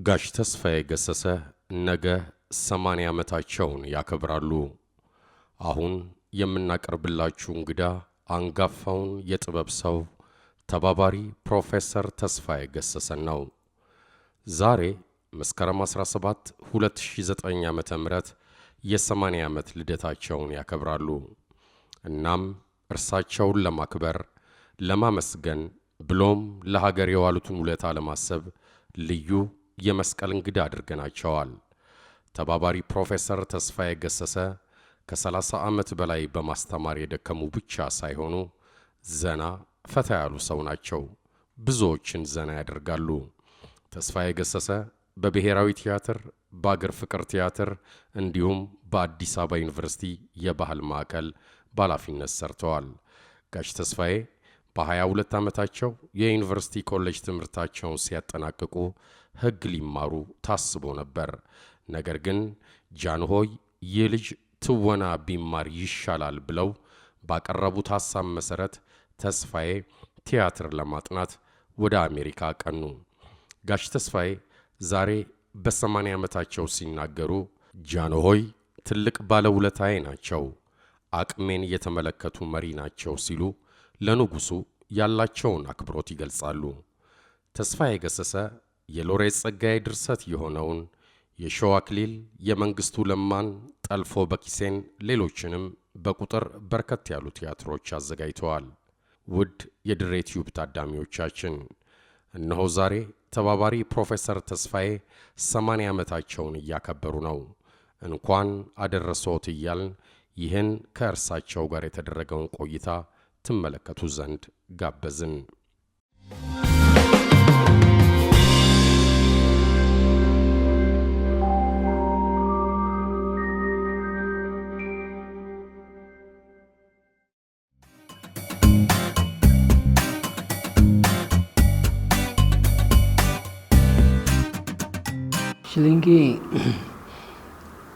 ጋሽ ተስፋዬ ገሰሰ ነገ 80 ዓመታቸውን ያከብራሉ። አሁን የምናቀርብላችሁ እንግዳ አንጋፋውን የጥበብ ሰው ተባባሪ ፕሮፌሰር ተስፋዬ ገሰሰ ነው። ዛሬ መስከረም 17 2009 ዓመተ ምህረት የ80 ዓመት ልደታቸውን ያከብራሉ። እናም እርሳቸውን ለማክበር ለማመስገን ብሎም ለሀገር የዋሉትን ውለታ ለማሰብ ልዩ የመስቀል እንግዳ አድርገናቸዋል። ተባባሪ ፕሮፌሰር ተስፋዬ ገሰሰ ከ30 ዓመት በላይ በማስተማር የደከሙ ብቻ ሳይሆኑ ዘና ፈታ ያሉ ሰው ናቸው። ብዙዎችን ዘና ያደርጋሉ። ተስፋዬ ገሰሰ በብሔራዊ ቲያትር፣ በአገር ፍቅር ቲያትር እንዲሁም በአዲስ አበባ ዩኒቨርሲቲ የባህል ማዕከል በኃላፊነት ሰርተዋል። ጋሽ ተስፋዬ በ22 ዓመታቸው የዩኒቨርሲቲ ኮሌጅ ትምህርታቸውን ሲያጠናቅቁ ሕግ ሊማሩ ታስቦ ነበር። ነገር ግን ጃንሆይ ይህ ልጅ ትወና ቢማር ይሻላል ብለው ባቀረቡት ሐሳብ መሰረት ተስፋዬ ቲያትር ለማጥናት ወደ አሜሪካ ቀኑ። ጋሽ ተስፋዬ ዛሬ በ80 ዓመታቸው ሲናገሩ ጃንሆይ ትልቅ ባለውለታዬ ናቸው፣ አቅሜን የተመለከቱ መሪ ናቸው ሲሉ ለንጉሱ ያላቸውን አክብሮት ይገልጻሉ። ተስፋዬ ገሰሰ የሎሬት ጸጋዬ ድርሰት የሆነውን የሾህ አክሊል፣ የመንግስቱ ለማን ጠልፎ በኪሴን ሌሎችንም በቁጥር በርከት ያሉ ቲያትሮች አዘጋጅተዋል። ውድ የድሬ ቲዩብ ታዳሚዎቻችን እነሆ ዛሬ ተባባሪ ፕሮፌሰር ተስፋዬ 80 ዓመታቸውን እያከበሩ ነው። እንኳን አደረሰዎት እያልን ይህን ከእርሳቸው ጋር የተደረገውን ቆይታ ትመለከቱ ዘንድ ጋበዝን። ሽሊንጌ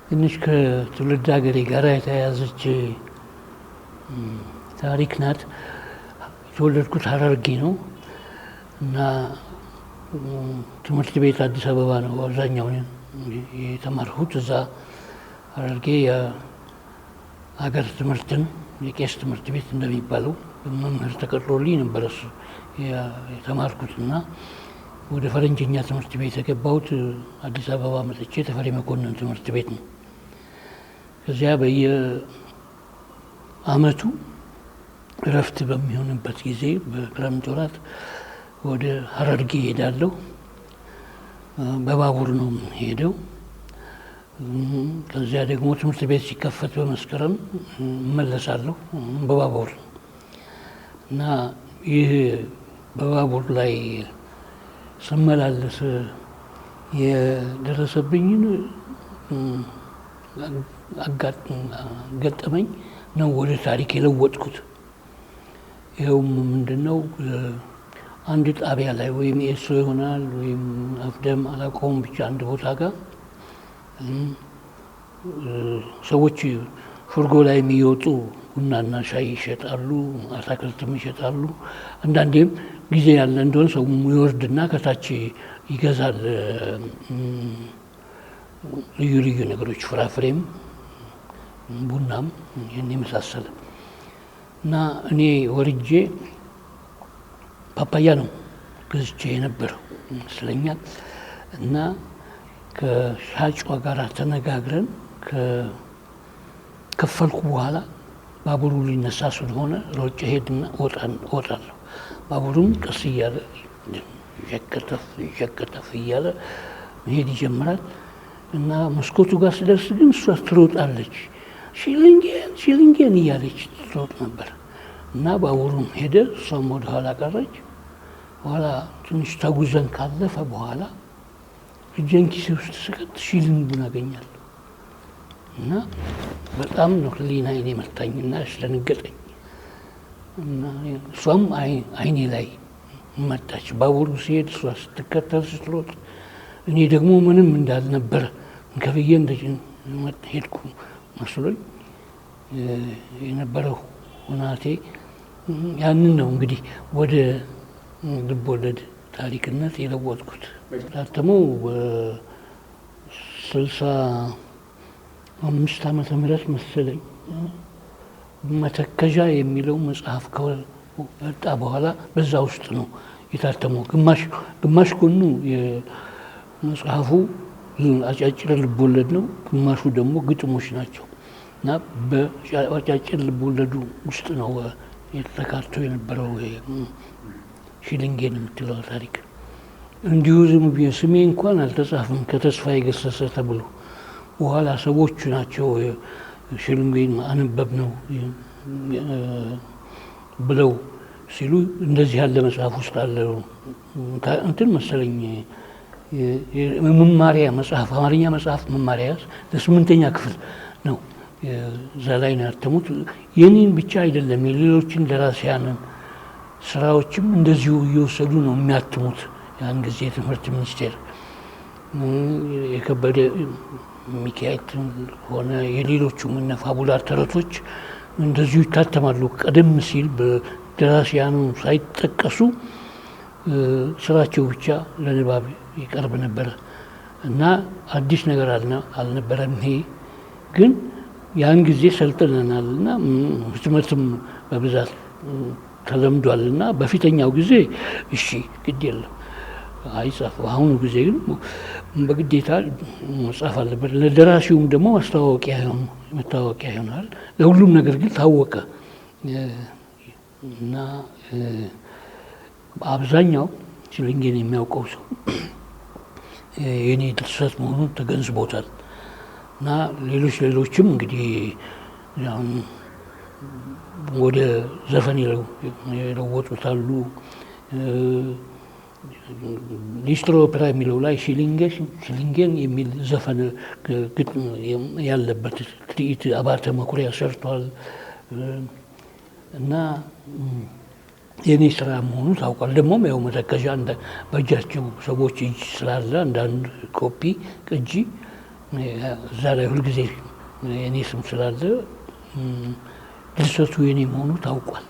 ትንሽ ከትውልድ ሀገሬ ጋር የተያያዘች ታሪክ ናት። የተወለድኩት ሐረርጌ ነው እና ትምህርት ቤት አዲስ አበባ ነው አብዛኛው የተማርሁት። እዛ ሐረርጌ የሀገር ትምህርትን የቄስ ትምህርት ቤት እንደሚባለው መምህር ተቀጥሮልኝ ነበር እሱ የተማርኩት እና ወደ ፈረንጅኛ ትምህርት ቤት የገባሁት አዲስ አበባ መጥቼ ተፈሪ መኮንን ትምህርት ቤት ነው። ከዚያ በየዓመቱ እረፍት በሚሆንበት ጊዜ በክረምት ወራት ወደ ሐረርጌ ሄዳለሁ። በባቡር ነው ሄደው። ከዚያ ደግሞ ትምህርት ቤት ሲከፈት በመስከረም እመለሳለሁ በባቡር እና ይህ በባቡር ላይ ስመላለስ የደረሰብኝን ገጠመኝ ነው ወደ ታሪክ የለወጥኩት። ይኸውም ምንድነው፣ አንድ ጣቢያ ላይ ወይም ኤሶ ይሆናል ወይም አፍደም አላውቀውም፣ ብቻ አንድ ቦታ ጋር ሰዎች ፍርጎ ላይ የሚወጡ ቡናና ሻይ ይሸጣሉ፣ አትክልትም ይሸጣሉ። አንዳንዴም ጊዜ ያለ እንደሆነ ሰው ይወርድና ከታች ይገዛል ልዩ ልዩ ነገሮች፣ ፍራፍሬም ቡናም ይህን የመሳሰለ እና እኔ ወርጄ ፓፓያ ነው ገዝቼ የነበረው ይመስለኛል። እና ከሻጯ ጋር ተነጋግረን ከከፈልኩ በኋላ ባቡሩ ሊነሳ ስለሆነ ሮጬ ሄድና እወጣለሁ። ባቡሩም ቀስ እያለ ሸከተፍ እያለ መሄድ ይጀምራል እና መስኮቱ ጋር ስደርስ ግን እሷ ትሮጣለች። ሽሊንጌን እያለች ትሮጥ ነበር እና ባቡሩም ሄደ፣ እሷም ወደ ኋላ ቀረች። በኋላ ትንሽ ተጉዘን ካለፈ በኋላ እጄን ኪሴ ውስጥ ስከት ሽሊንጉን አገኛለሁ እና በጣም ነው ህሊናዬን የመታኝና ያስደነገጠኝ። እና እሷም አይኔ ላይ መጣች። ባቡሩ ሲሄድ እሷ ስትከተል ስትሮጥ፣ እኔ ደግሞ ምንም እንዳልነበረ ከፍዬ ሄድኩ መስሎኝ የነበረው ሁናቴ ያንን ነው እንግዲህ ወደ ልብ ወለድ ታሪክነት የለወጥኩት። ታተመው በ65 ዓመተ ምህረት መሰለኝ መተከዣ የሚለው መጽሐፍ ከወጣ በኋላ በዛ ውስጥ ነው የታተመው። ግማሽ ጎኑ የመጽሐፉ አጫጭር ልቦለድ ነው፣ ግማሹ ደግሞ ግጥሞች ናቸው እና በአጫጭር ልቦለዱ ውስጥ ነው የተካቶ የነበረው ሽልንጌን የምትለው ታሪክ። እንዲሁ ዝም ብዬ ስሜ እንኳን አልተጻፈም ከተስፋዬ ገሰሰ ተብሎ በኋላ ሰዎቹ ናቸው ሽልንጌን አነበብ ነው ብለው ሲሉ እንደዚህ ያለ መጽሐፍ ውስጥ አለ እንትን መሰለኝ መማሪያ መጽሐፍ አማርኛ መጽሐፍ መማሪያ ለስምንተኛ ክፍል ነው። እዛ ላይ ነው ያተሙት። የኔን ብቻ አይደለም የሌሎችን ደራሲያንን ስራዎችም እንደዚሁ እየወሰዱ ነው የሚያትሙት። ያን ጊዜ የትምህርት ሚኒስቴር የከበደ ሚካኤል ሆነ የሌሎቹም እነ ፋቡላር ተረቶች እንደዚሁ ይታተማሉ። ቀደም ሲል በደራሲያኑ ሳይጠቀሱ ስራቸው ብቻ ለንባብ ይቀርብ ነበር እና አዲስ ነገር አልነበረም። ይሄ ግን ያን ጊዜ ሰልጥነናል እና ህትመትም በብዛት ተለምዷል እና በፊተኛው ጊዜ እሺ ግድ የለም አይጻፍም። አሁኑ ጊዜ ግን በግዴታ መጻፍ አለበት። ለደራሲውም ደግሞ መታወቂያ ይሆናል። ለሁሉም ነገር ግን ታወቀ እና አብዛኛው ሽልንጌን የሚያውቀው ሰው የኔ ድርሰት መሆኑን ተገንዝቦታል እና ሌሎችም እንግዲህ አሁን ወደ ዘፈን የለወጡታሉ። ሊስትሮ ኦፔራ የሚለው ላይ ሽልንጌን የሚል ዘፈን ግጥም ያለበት ትርኢት አባተ መኩሪያ ሰርቷል እና የኔ ስራ መሆኑ ታውቋል። ደግሞም ያው መተከዣ በእጃቸው ሰዎች እጅ ስላለ አንዳንድ ኮፒ ቅጂ እዛ ላይ ሁልጊዜ የኔ ስም ስላለ ድርሰቱ የኔ መሆኑ ታውቋል።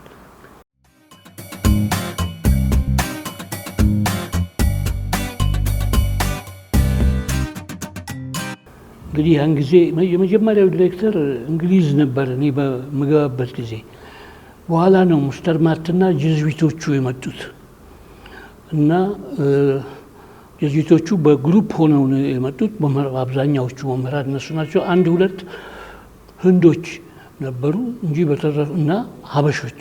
እንግዲህ ያን ጊዜ የመጀመሪያው ዲሬክተር እንግሊዝ ነበር እኔ በምገባበት ጊዜ። በኋላ ነው ሙስተርማትና ጀዝዊቶቹ የመጡት እና ጀዝዊቶቹ በግሩፕ ሆነው የመጡት። አብዛኛዎቹ መምህራን እነሱ ናቸው። አንድ ሁለት ህንዶች ነበሩ እንጂ በተረፈ እና ሀበሾች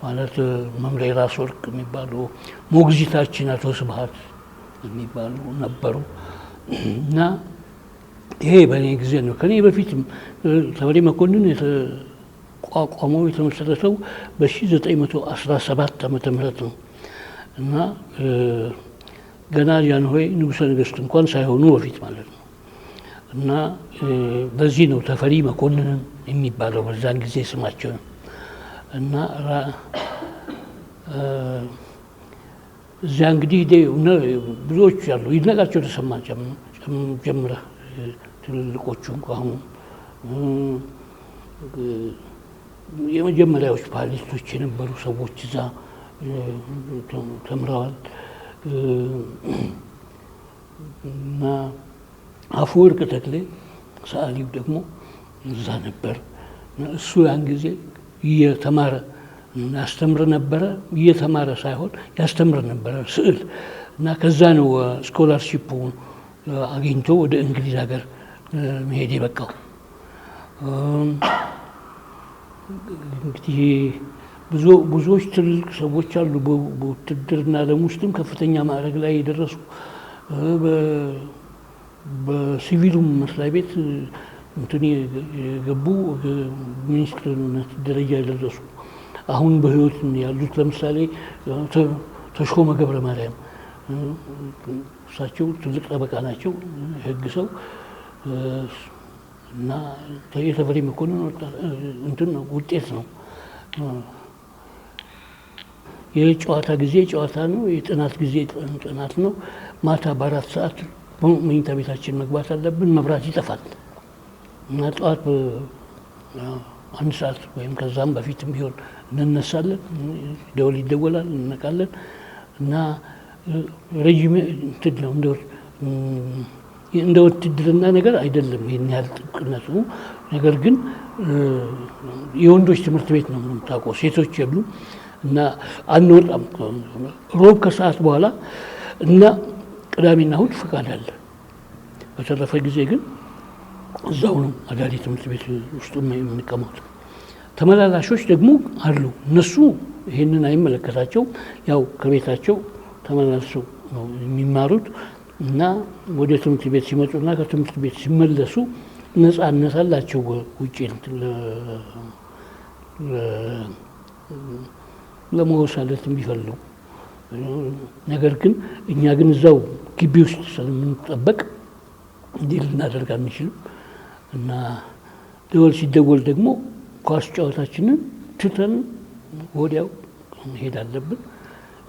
ማለት መምሬ ራስ ወርቅ የሚባሉ ሞግዚታችን አቶ ስብሀት የሚባሉ ነበሩ እና ይሄ በእኔ ጊዜ ነው። ከኔ በፊትም ተፈሪ መኮንን የተቋቋመው የተመሰረተው በ1917 ዓመተ ምህረት ነው እና ገና ጃንሆይ ንጉሠ ነገሥት እንኳን ሳይሆኑ በፊት ማለት ነው እና በዚህ ነው ተፈሪ መኮንን የሚባለው በዛን ጊዜ ስማቸው ነው እና እዚያ እንግዲህ ብዙዎች አሉ። ይድነቃቸው ተሰማ ጀምረህ ትልልቆቹ አሁን የመጀመሪያዎች ፓይለቶች የነበሩ ሰዎች እዛ ተምረዋል እና አፈወርቅ ተክሌ ሰዓሊው ደግሞ እዛ ነበር። እሱ ያን ጊዜ እየተማረ ያስተምር ነበረ። እየተማረ ሳይሆን ያስተምር ነበረ ስዕል እና ከዛ ነው ስኮላርሺፑ አግኝቶ ወደ እንግሊዝ ሀገር መሄድ የበቃው። እንግዲህ ብዙዎች ትልልቅ ሰዎች አሉ በውትድርና ዓለም ውስጥም ከፍተኛ ማዕረግ ላይ የደረሱ በሲቪሉም መስሪያ ቤት እንትን የገቡ ሚኒስትርነት ደረጃ የደረሱ አሁን በህይወት ያሉት ለምሳሌ ተሾመ ገብረ ማርያም እሳቸው ትልቅ ጠበቃ ናቸው፣ ህግ ሰው እና የተፈሪ መኮንን እንትን ነው ውጤት ነው። የጨዋታ ጊዜ ጨዋታ ነው፣ የጥናት ጊዜ ጥናት ነው። ማታ በ4 ሰዓት መኝታ ቤታችን መግባት አለብን። መብራት ይጠፋል እና ጠዋት 1 ሰዓት ወይም ከዛም በፊትም ቢሆን እንነሳለን። ደወል ይደወላል፣ እንነቃለን እና ረጅም እንትን ነው እንደ ውትድርና ነገር አይደለም ይሄን ያህል ጥብቅነቱ። ነገር ግን የወንዶች ትምህርት ቤት ነው የምታውቀው፣ ሴቶች የሉ እና አንወጣም ሮብ ከሰዓት በኋላ እና ቅዳሜና እሑድ ፈቃድ አለ። በተረፈ ጊዜ ግን እዛው ነው አዳሪ ትምህርት ቤት ውስጥ የምንቀመጥ። ተመላላሾች ደግሞ አሉ። እነሱ ይሄንን አይመለከታቸው፣ ያው ከቤታቸው ተመላልሰው ነው የሚማሩት እና ወደ ትምህርት ቤት ሲመጡና ከትምህርት ቤት ሲመለሱ ነፃነት አላቸው ውጪ ለመወሳለት ቢፈልጉ። ነገር ግን እኛ ግን እዛው ግቢ ውስጥ ስለምንጠበቅ እንዲህ ልናደርግ አንችልም እና ደወል ሲደወል ደግሞ ኳስ ጨዋታችንን ትተን ወዲያው መሄድ አለብን።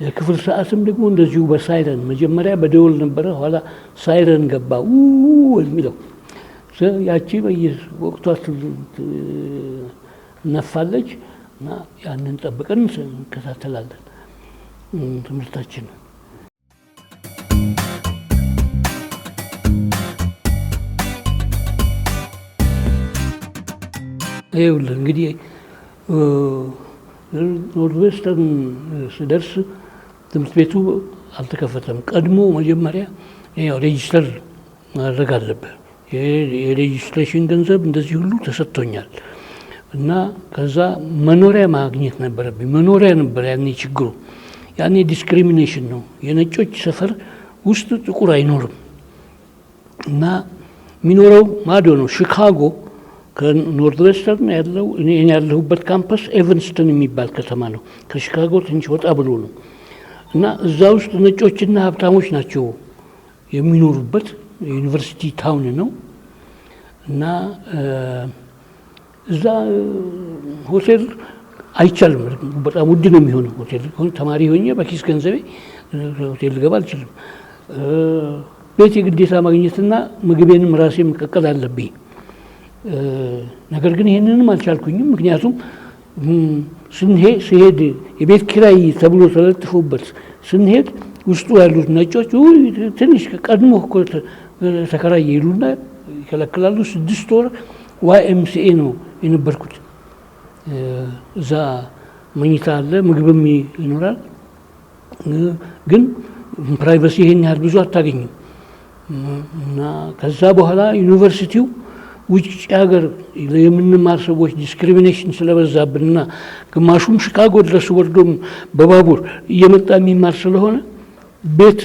የክፍል ሰዓትም ደግሞ እንደዚሁ በሳይረን መጀመሪያ በደወል ነበረ፣ ኋላ ሳይረን ገባ የሚለው ያቺ በየወቅቷ ነፋለች እና ያንን ጠብቀን እንከታተላለን ትምህርታችንን። ይኸውልህ እንግዲህ ኖርዝዌስተርን ስደርስ ትምህርት ቤቱ አልተከፈተም። ቀድሞ መጀመሪያ ያው ሬጂስተር ማድረግ አለብህ። የሬጂስትሬሽን ገንዘብ እንደዚህ ሁሉ ተሰጥቶኛል እና ከዛ መኖሪያ ማግኘት ነበረብኝ። መኖሪያ ነበር ያኔ ችግሩ። ያኔ ዲስክሪሚኔሽን ነው። የነጮች ሰፈር ውስጥ ጥቁር አይኖርም እና የሚኖረው ማዶ ነው። ሺካጎ ከኖርዝዌስተርን ያለው እኔ ያለሁበት ካምፐስ ኤቨንስተን የሚባል ከተማ ነው። ከሺካጎ ትንሽ ወጣ ብሎ ነው እና እዛ ውስጥ ነጮችና ሀብታሞች ናቸው የሚኖሩበት። ዩኒቨርሲቲ ታውን ነው እና እዛ ሆቴል አይቻልም። በጣም ውድ ነው የሚሆነው ሆቴል። ተማሪ ሆኜ በኪስ ገንዘቤ ሆቴል ልገባ አልችልም። ቤት የግዴታ ማግኘትና ምግቤንም ራሴ መቀቀል አለብኝ። ነገር ግን ይህንንም አልቻልኩኝም። ምክንያቱም ስሄድ የቤት ኪራይ ተብሎ ተለጥፎበት ስንሄድ ውስጡ ያሉት ነጮች ትንሽ ቀድሞ ተከራየ ይሉና ይከለክላሉ። 6 ወር YMCA ነው የነበርኩት። እዛ መኝታ አለ፣ ምግብም ይኖራል። ግን ፕራይቬሲ ይሄን ያህል ብዙ አታገኝም እና ከዛ በኋላ ዩኒቨርሲቲው ውጭ ሀገር የምንማር ሰዎች ዲስክሪሚኔሽን ስለበዛብንና ግማሹም ሺካጎ ድረስ ወርዶም በባቡር እየመጣ የሚማር ስለሆነ ቤት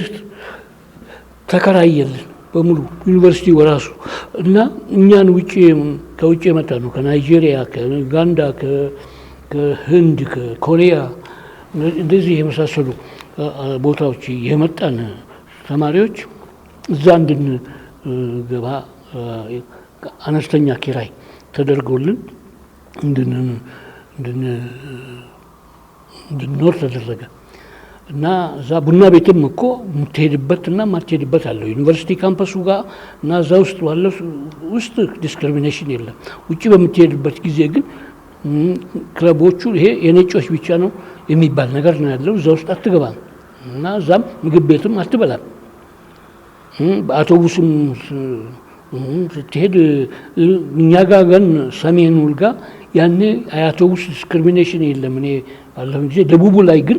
ተከራየልን በሙሉ ዩኒቨርሲቲ ወራሱ እና እኛን ከውጭ የመጣ ነው ከናይጄሪያ፣ ከኡጋንዳ፣ ከህንድ፣ ከኮሪያ እንደዚህ የመሳሰሉ ቦታዎች የመጣን ተማሪዎች እዛ እንድንገባ አነስተኛ ኪራይ ተደርጎልን እንድንኖር ተደረገ እና እዛ ቡና ቤትም እኮ የምትሄድበት እና የማትሄድበት አለው ዩኒቨርሲቲ ካምፐሱ ጋር እና እዛ ውስጥ ባለው ውስጥ ዲስክሪሚኔሽን የለም። ውጭ በምትሄድበት ጊዜ ግን ክለቦቹ ይሄ የነጮች ብቻ ነው የሚባል ነገር ነው ያለው። እዛ ውስጥ አትገባም እና እዛም ምግብ ቤትም አትበላም። በአውቶቡስም ስትሄድ እኛ ጋር ግን ሰሜን ውልጋ ያኔ አውቶቡስ ዲስክሪሚኔሽን የለም። እኔ ባለፈው ጊዜ ደቡቡ ላይ ግን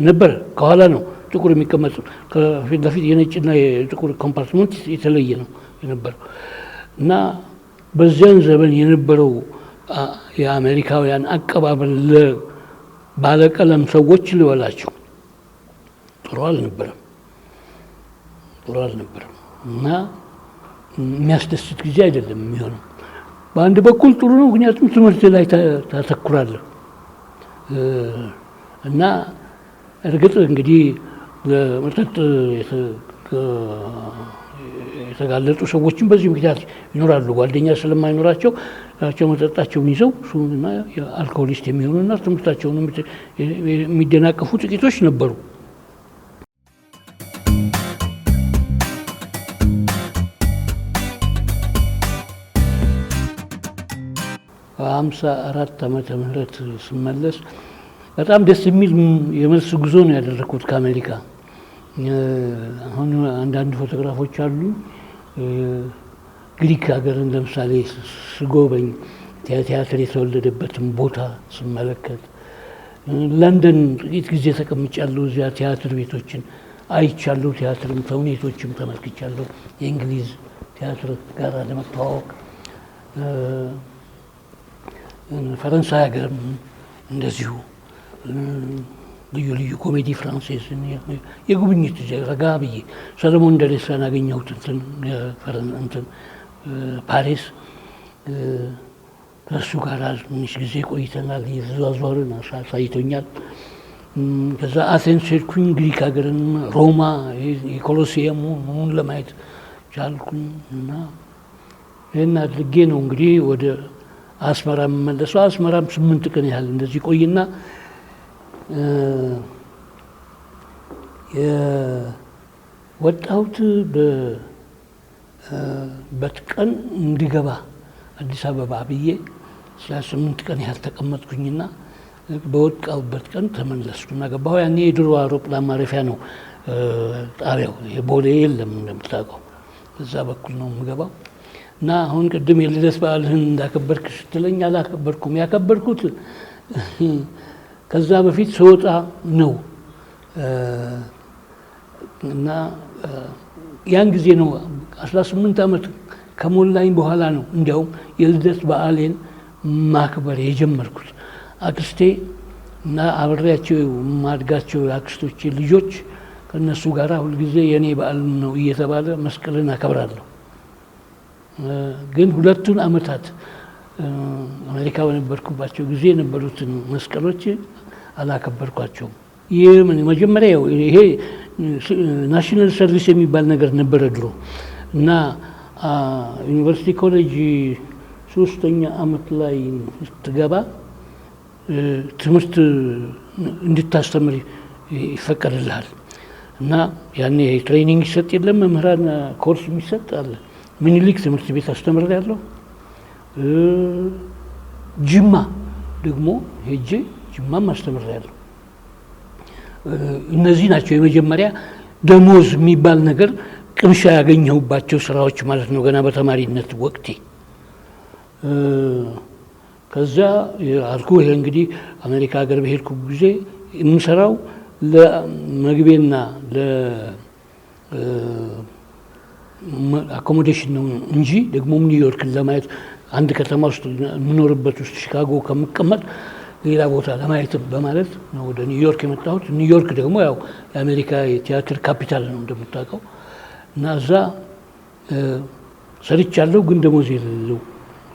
ነበር። ከኋላ ነው ጥቁር የሚቀመጡ፣ ከፊት ለፊት የነጭና የጥቁር ኮምፓርትመንት የተለየ ነው የነበረው እና በዚያን ዘመን የነበረው የአሜሪካውያን አቀባበል ለባለቀለም ሰዎች ልበላቸው ጥሩ አልነበረም እና የሚያስደስት ጊዜ አይደለም የሚሆነው። በአንድ በኩል ጥሩ ነው፣ ምክንያቱም ትምህርት ላይ ታተኩራለህ እና እርግጥ እንግዲህ ለመጠጥ የተጋለጡ ሰዎችም በዚህ ምክንያት ይኖራሉ። ጓደኛ ስለማይኖራቸው መጠጣቸውን ይዘው እሱና አልኮሆሊስት የሚሆኑና ትምህርታቸውን የሚደናቀፉ ጥቂቶች ነበሩ። በ54 ዓመተ ምህረት ስመለስ በጣም ደስ የሚል የመልስ ጉዞ ነው ያደረኩት ከአሜሪካ። አሁን አንዳንድ ፎቶግራፎች አሉ ግሪክ ሀገርን ለምሳሌ ስጎበኝ ቲያትር የተወለደበትን ቦታ ስመለከት ለንደን ጥቂት ጊዜ ተቀምጫለሁ። እዚያ ቲያትር ቤቶችን አይቻለሁ። ቲያትርም ተውኔቶችም ተመልክቻለሁ። የእንግሊዝ ቲያትር ጋር ለመተዋወቅ ፈረንሳይ ሀገርም እንደዚሁ ልዩ ልዩ ኮሜዲ ፍራንሴስን የጉብኝት ረጋ ብዬ ሰለሞን ደሬሳን አገኘሁት እንትን ፓሪስ ከእሱ ጋር ትንሽ ጊዜ ቆይተናል። የተዘዋወርን አሳይቶኛል። ከዛ አቴንስ ሄድኩኝ። ግሪክ ሀገርን ሮማ የኮሎሲየሙ ምኑን ለማየት ቻልኩኝ እና ይህን አድርጌ ነው እንግዲህ ወደ አስመራ የምመለሰው። አስመራም 8 ቀን ያህል እንደዚህ ቆይና የወጣሁት በቀን እንዲገባ አዲስ አበባ ብዬ 8 ቀን ያህል ተቀመጥኩኝና በወጣሁበት ቀን ተመለስኩና ገባሁ። ያኔ የድሮ አውሮፕላን ማረፊያ ነው ጣቢያው። የቦሌ የለም እንደምታውቀው፣ እዛ በኩል ነው የምገባው። እና አሁን ቅድም የልደት በዓልህን እንዳከበርክ ስትለኝ አላከበርኩም። ያከበርኩት ከዛ በፊት ስወጣ ነው እና ያን ጊዜ ነው 18 ዓመት ከሞላኝ በኋላ ነው እንዲያውም የልደት በዓሌን ማክበር የጀመርኩት። አክስቴ እና አብሬያቸው ማድጋቸው አክስቶቼ ልጆች ከነሱ ጋር ሁልጊዜ የኔ በዓል ነው እየተባለ መስቀልን አከብራለሁ። ግን ሁለቱን ዓመታት አሜሪካ በነበርኩባቸው ጊዜ የነበሩትን መስቀሎች አላከበርኳቸውም። ይህ መጀመሪያ ይሄ ናሽናል ሰርቪስ የሚባል ነገር ነበረ ድሮ እና ዩኒቨርሲቲ ኮሌጅ 3ኛ ዓመት ላይ ስትገባ ትምህርት እንድታስተምር ይፈቀድልሃል እና ያኔ ትሬኒንግ ይሰጥ የለም መምህራን ኮርስ የሚሰጥ አለ። ምኒልክ ትምህርት ቤት አስተምሬያለሁ። ጅማ ደግሞ ሄጄ ጅማም አስተምሬያለሁ። እነዚህ ናቸው የመጀመሪያ ደሞዝ የሚባል ነገር ቅምሻ ያገኘሁባቸው ስራዎች ማለት ነው ገና በተማሪነት ወቅቴ። ከዛ አልኩ ይሄ እንግዲህ አሜሪካ ሀገር በሄድኩ ጊዜ የምሰራው ለመግቤና አኮሞዴሽን ነው እንጂ ደግሞ ኒውዮርክን ለማየት አንድ ከተማ ውስጥ የምኖርበት ውስጥ ሺካጎ ከምቀመጥ ሌላ ቦታ ለማየት በማለት ነው ወደ ኒውዮርክ የመጣሁት። ኒውዮርክ ደግሞ ያው የአሜሪካ የቲያትር ካፒታል ነው እንደምታውቀው እና እዛ ሰርቻለሁ። ግን ደሞዝ የሌለው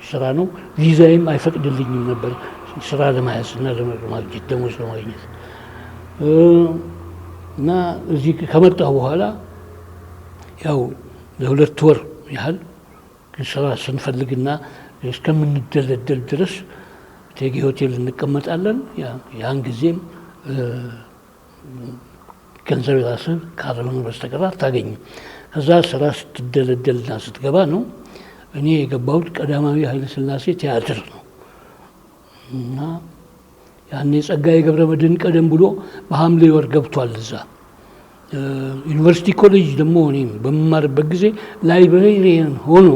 ስራ ነው። ቪዛዬም አይፈቅድልኝም ነበር ስራ ለማያዝ እና ለማግኘት ደሞዝ ለማግኘት እና እዚህ ከመጣሁ በኋላ ያው ለ2 ወር ያህል ስራ ስንፈልግና እስከምንደለደል ድረስ ቴጌ ሆቴል እንቀመጣለን። ያን ጊዜም ገንዘብ ራስህ ካልሆነ በስተቀር አታገኝም። ከዛ ስራ ስትደለደልና ስትገባ ነው እኔ የገባሁት ቀዳማዊ ኃይለ ሥላሴ ቲያትር ነው እና ያኔ ጸጋዬ ገብረመድኅን ቀደም ብሎ በሐምሌ ወር ገብቷል እዛ። ዩኒቨርሲቲ ኮሌጅ ደግሞ እኔም በመማርበት ጊዜ ላይብሬሪያን ሆኖ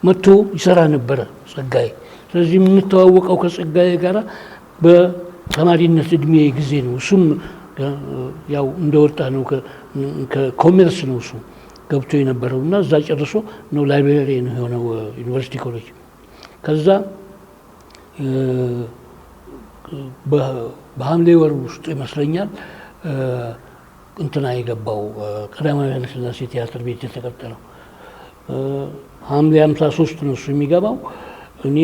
መጥቶ ይሰራ ነበረ ጸጋዬ። ስለዚህ የምንተዋወቀው ከጸጋዬ ጋር በተማሪነት እድሜ ጊዜ ነው። እሱም ያው እንደወጣ ነው ከኮሜርስ ነው እሱ ገብቶ የነበረው እና እዛ ጨርሶ ነው ላይብሬሪያን የሆነው ዩኒቨርሲቲ ኮሌጅ። ከዛ በሐምሌ ወር ውስጥ ይመስለኛል እንትና የገባው ቀዳማዊ ኃይለ ሥላሴ ቲያትር ቤት የተቀጠለው ሐምሌ 53 ነው እሱ የሚገባው። እኔ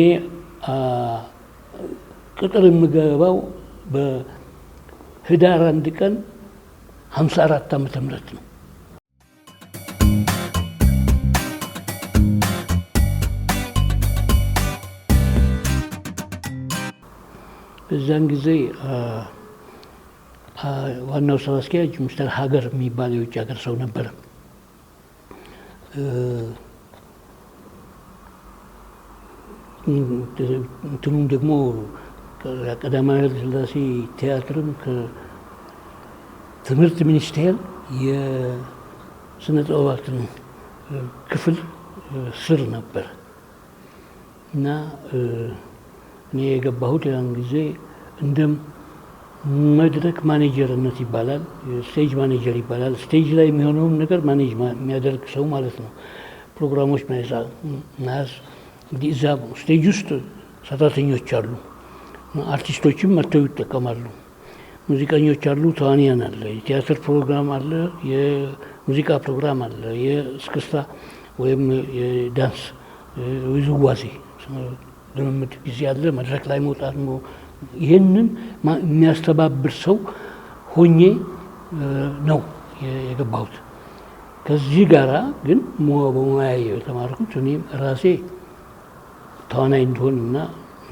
ቅጥር የምገባው በህዳር 1 ቀን 54 ዓመተ ምህረት ነው። በዛን ጊዜ ዋናው ስራ አስኪያጅ ሚስተር ሀገር የሚባል የውጭ ሀገር ሰው ነበረ። እንትኑም ደግሞ ቀዳማዊ ኃይለ ሥላሴ ቲያትርም ከትምህርት ሚኒስቴር የስነ ጥበባትን ክፍል ስር ነበር እና እኔ የገባሁት ያን ጊዜ እንደ መድረክ ማኔጀርነት ይባላል፣ ስቴጅ ማኔጀር ይባላል። ስቴጅ ላይ የሚሆነውን ነገር ማኔጅ የሚያደርግ ሰው ማለት ነው። ፕሮግራሞች መያዝ እንግዲህ እዛ ስቴጅ ውስጥ ሰራተኞች አሉ፣ አርቲስቶችም መጥተው ይጠቀማሉ፣ ሙዚቀኞች አሉ፣ ተዋንያን አለ፣ የቲያትር ፕሮግራም አለ፣ የሙዚቃ ፕሮግራም አለ፣ የእስክስታ ወይም የዳንስ ውዝዋዜ ልምምድ ጊዜ አለ፣ መድረክ ላይ መውጣት ነው። ይህንን የሚያስተባብር ሰው ሆኜ ነው የገባሁት። ከዚህ ጋራ ግን በሙያዬ የተማርኩት እኔም ራሴ ተዋናይ እንደሆንና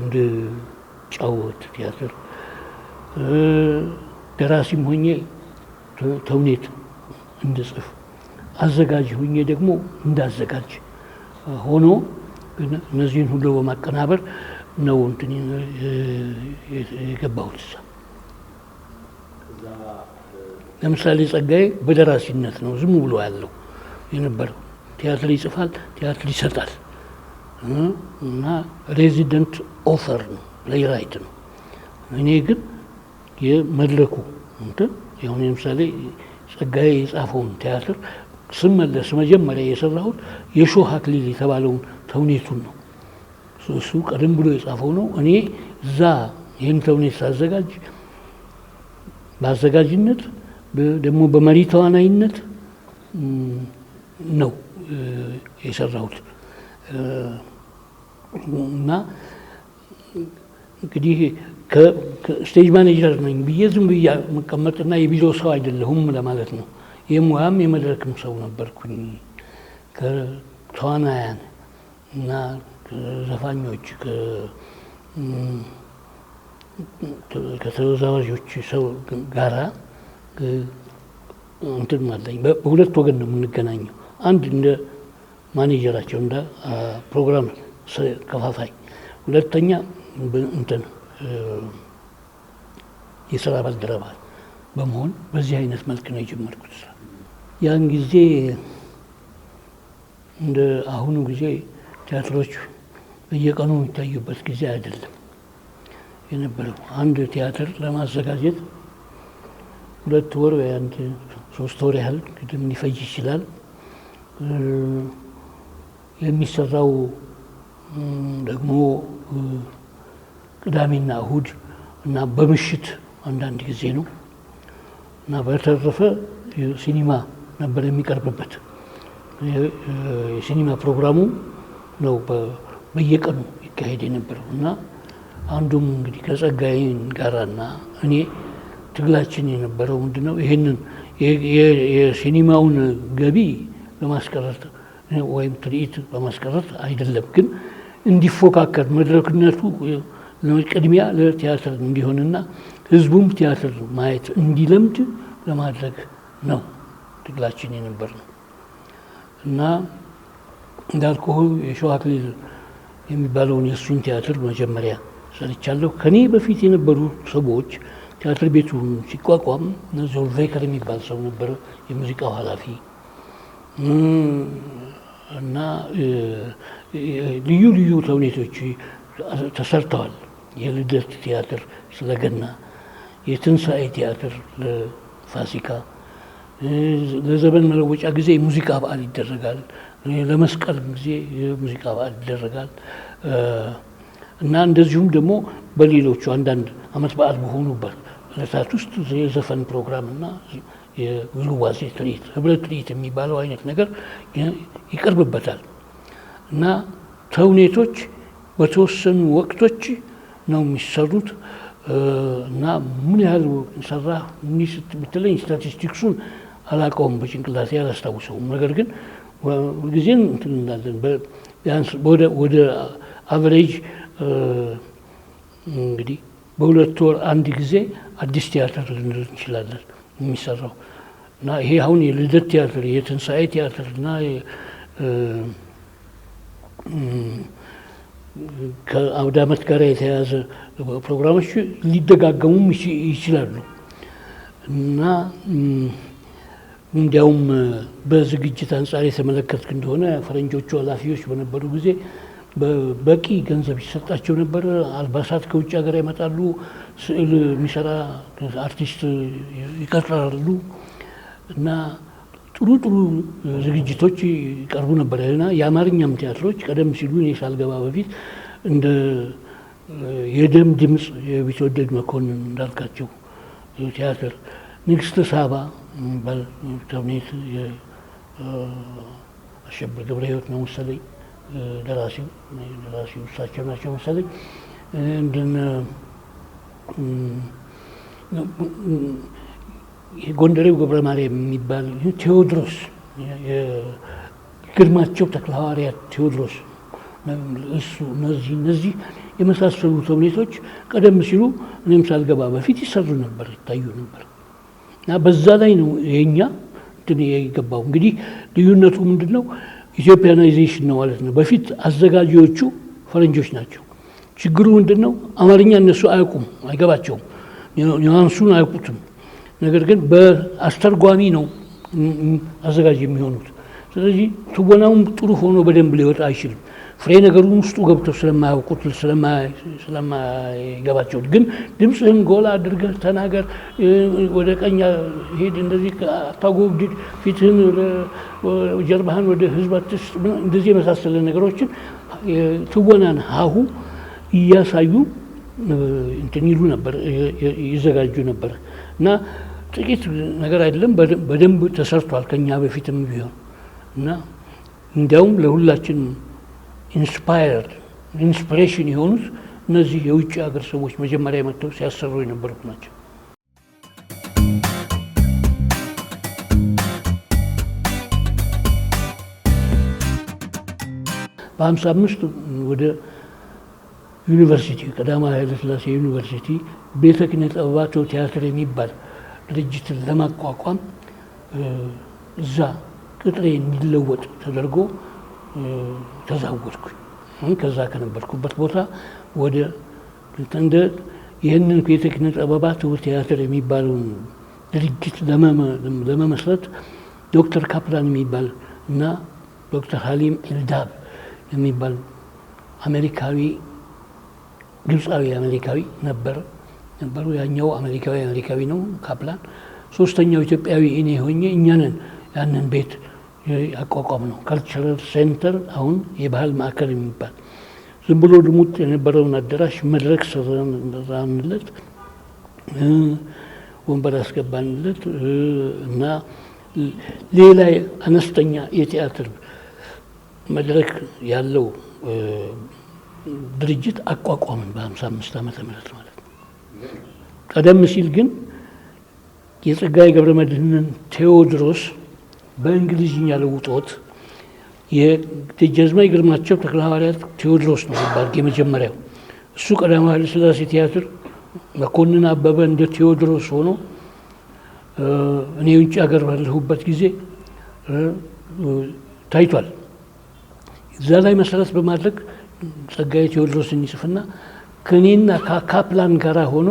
እንድጫወት ቲያትር ደራሲም ሆኜ ተውኔት እንድጽፍ አዘጋጅ ሆኜ ደግሞ እንዳዘጋጅ ሆኖ እነዚህን ሁሉ በማቀናበር ነው እንትን የገባሁት። ለምሳሌ ጸጋዬ በደራሲነት ነው ዝም ብሎ ያለው የነበረው። ቲያትር ይጽፋል፣ ቲያትር ይሰጣል እና ሬዚደንት ኦፈር ነው፣ ፕሌይራይት ነው። እኔ ግን የመድረኩ እንትን ያሁን ለምሳሌ ጸጋዬ የጻፈውን ቲያትር ስመለስ መጀመሪያ የሰራሁት የሾህ አክሊል የተባለውን ተውኔቱን ነው። እሱ ቀደም ብሎ የጻፈው ነው። እኔ እዛ ይህን ተውኔት ሳዘጋጅ በአዘጋጅነት ደግሞ በመሪ ተዋናይነት ነው የሰራሁት እና እንግዲህ ከስቴጅ ማኔጀር ነኝ ብዬ ዝም ብዬ መቀመጥና የቢሮ ሰው አይደለሁም ለማለት ነው። የሙያም የመድረክም ሰው ነበርኩኝ። ከተዋናያን እና ዘፋኞች ከተወዛዋዦች ሰው ጋራ እንትን ማለኝ በሁለት ወገን ነው የምንገናኘው። አንድ እንደ ማኔጀራቸው እንደ ፕሮግራም ከፋፋይ፣ ሁለተኛ እንትን የስራ ባልደረባ በመሆን በዚህ አይነት መልክ ነው የጀመርኩት። ያን ጊዜ እንደ አሁኑ ጊዜ ቲያትሮች በየቀኑ የሚታዩበት ጊዜ አይደለም የነበረው። አንድ ቲያትር ለማዘጋጀት 2 ወር ወይ 3 ወር ያህል ግድም ሊፈጅ ይችላል። የሚሰራው ደግሞ ቅዳሜና እሁድ እና በምሽት አንዳንድ ጊዜ ነው እና በተረፈ ሲኒማ ነበር የሚቀርብበት። የሲኒማ ፕሮግራሙ ነው በየቀኑ ይካሄድ የነበረው እና አንዱም እንግዲህ ከጸጋዬን ጋራና እኔ ትግላችን የነበረው ምንድነው ይሄንን የሲኒማውን ገቢ ለማስቀረት ወይም ትርኢት በማስቀረት አይደለም፣ ግን እንዲፎካከር መድረክነቱ ቅድሚያ ለቲያትር እንዲሆንና ህዝቡም ቲያትር ማየት እንዲለምድ ለማድረግ ነው ትግላችን የነበር ነው እና እንዳልኩህ የሾህ አክሊል የሚባለውን የእሱን ቲያትር መጀመሪያ ሰርቻለሁ። ከኔ በፊት የነበሩ ሰዎች ቲያትር ቤቱ ሲቋቋም ዞልቬከር የሚባል ሰው ነበር የሙዚቃው ኃላፊ እና ልዩ ልዩ ተውኔቶች ተሰርተዋል። የልደት ቲያትር ስለገና፣ የትንሣኤ ቲያትር ለፋሲካ፣ ለዘመን መለወጫ ጊዜ የሙዚቃ በዓል ይደረጋል፣ ለመስቀል ጊዜ የሙዚቃ በዓል ይደረጋል እና እንደዚሁም ደግሞ በሌሎቹ አንዳንድ ዓመት በዓል በሆኑበት ዕለታት ውስጥ የዘፈን ፕሮግራም እና የውዝዋዜ ትርኢት፣ ህብረት ትርኢት የሚባለው አይነት ነገር ይቀርብበታል እና ተውኔቶች በተወሰኑ ወቅቶች ነው የሚሰሩት እና ምን ያህል ሰራ ብትለኝ ስታቲስቲክሱን አላውቀውም፣ በጭንቅላቴ አላስታውሰውም። ነገር ግን ሁልጊዜም እንትን እንዳለን ቢያንስ ወደ አቨሬጅ እንግዲህ በ2 ወር አንድ ጊዜ አዲስ ቲያትር ልንል እንችላለን የሚሰራው እና ይሄ አሁን የልደት ቲያትር፣ የትንሣኤ ቲያትር እና ከአውደ ዓመት ጋር የተያያዘ ፕሮግራሞች ሊደጋገሙም ይችላሉ እና እንዲያውም በዝግጅት አንጻር የተመለከትክ እንደሆነ ፈረንጆቹ ኃላፊዎች በነበሩ ጊዜ በቂ ገንዘብ ይሰጣቸው ነበር። አልባሳት ከውጭ ሀገር ያመጣሉ፣ ስዕል የሚሰራ አርቲስት ይቀጥራሉ እና ጥሩ ጥሩ ዝግጅቶች ይቀርቡ ነበር እና የአማርኛም ቲያትሮች ቀደም ሲሉ እኔ ሳልገባ በፊት እንደ የደም ድምፅ የቢትወደድ መኮንን እንዳልካቸው ቲያትር፣ ንግስተ ሳባ የሚባል ተውኔት አሸብር ገብረ ሕይወት ነው መሰለኝ ደራሲው እሳቸው ናቸው መሰለኝ። እንደነ የጎንደሬው ገብረ ማርያም የሚባል ቴዎድሮስ፣ ግርማቸው ተክለ ሐዋርያት ቴዎድሮስ እሱ እነዚህ የመሳሰሉ ተውኔቶች ቀደም ሲሉ እኔም ሳልገባ በፊት ይሰሩ ነበር፣ ይታዩ ነበር እና በዛ ላይ ነው የኛ እንትን የገባው። እንግዲህ ልዩነቱ ምንድነው? ኢትዮጵያናይዜሽን ነው ማለት ነው። በፊት አዘጋጆቹ ፈረንጆች ናቸው። ችግሩ ምንድነው? አማርኛ እነሱ አያውቁም፣ አይገባቸውም፣ ኒዋንሱን አያውቁትም። ነገር ግን በአስተርጓሚ ነው አዘጋጅ የሚሆኑት። ስለዚህ ትወናውም ጥሩ ሆኖ በደንብ ሊወጣ አይችልም። ፍሬ ነገሩን ውስጡ ገብተው ስለማያውቁት ስለማይገባቸው፣ ግን ድምፅህን ጎላ አድርገህ ተናገር፣ ወደ ቀኝ ሄድ፣ እንደዚህ አታጎብድድ፣ ፊትህን ጀርባህን ወደ ህዝብ አትስጥ፣ እንደዚህ የመሳሰለ ነገሮችን ትወናን ሀሁ እያሳዩ እንትን ይሉ ነበር፣ ይዘጋጁ ነበር እና ጥቂት ነገር አይደለም፣ በደንብ ተሰርቷል ከኛ በፊትም ቢሆን እና እንዲያውም ለሁላችን ኢንስፒሬሽን የሆኑት እነዚህ የውጭ ሀገር ሰዎች መጀመሪያ መጥተው ሲያሰሩ የነበሩት ናቸው። በ55 ወደ ዩኒቨርሲቲ ቀዳማዊ ኃይለ ሥላሴ ዩኒቨርሲቲ ቤተ ኪነ ጥበባት ቲያትር የሚባል ድርጅትን ለማቋቋም እዛ ቅጥሬ እንዲለወጥ ተደርጎ ተዛወርኩኝ። ከዛ ከነበርኩበት ቦታ ወደ እንደ ይህንን ቤተ ኪነ ጥበባት ቲያትር የሚባለውን ድርጅት ለመመስረት ዶክተር ካፕላን የሚባል እና ዶክተር ሀሊም ኤልዳብ የሚባል አሜሪካዊ ግብፃዊ አሜሪካዊ ነበሩ። ያኛው አሜሪካዊ ነው ካፕላን። ሶስተኛው ኢትዮጵያዊ እኔ ሆኜ እኛንን ያንን ቤት ያቋቋም ነው። ካልቸራል ሴንተር አሁን የባህል ማዕከል የሚባል ዝም ብሎ ድሙጥ የነበረውን አዳራሽ መድረክ ሰራንለት፣ ወንበር አስገባንለት እና ሌላ አነስተኛ የቲያትር መድረክ ያለው ድርጅት አቋቋምን በ55 ዓመተ ምህረት ማለት ነው። ቀደም ሲል ግን የጸጋዬ ገብረመድኅንን ቴዎድሮስ በእንግሊዝኛ ለውጦት የደጃዝማች ግርማቸው ተክለ ሐዋርያት ቴዎድሮስ ነው የሚባል የመጀመሪያው። እሱ ቀዳማዊ ኃይለ ሥላሴ ቲያትር መኮንን አበበ እንደ ቴዎድሮስ ሆኖ እኔ ውጭ ሀገር ባለሁበት ጊዜ ታይቷል። እዛ ላይ መሰረት በማድረግ ጸጋዬ ቴዎድሮስን ይጽፍና ከኔና ከካፕላን ጋራ ሆኖ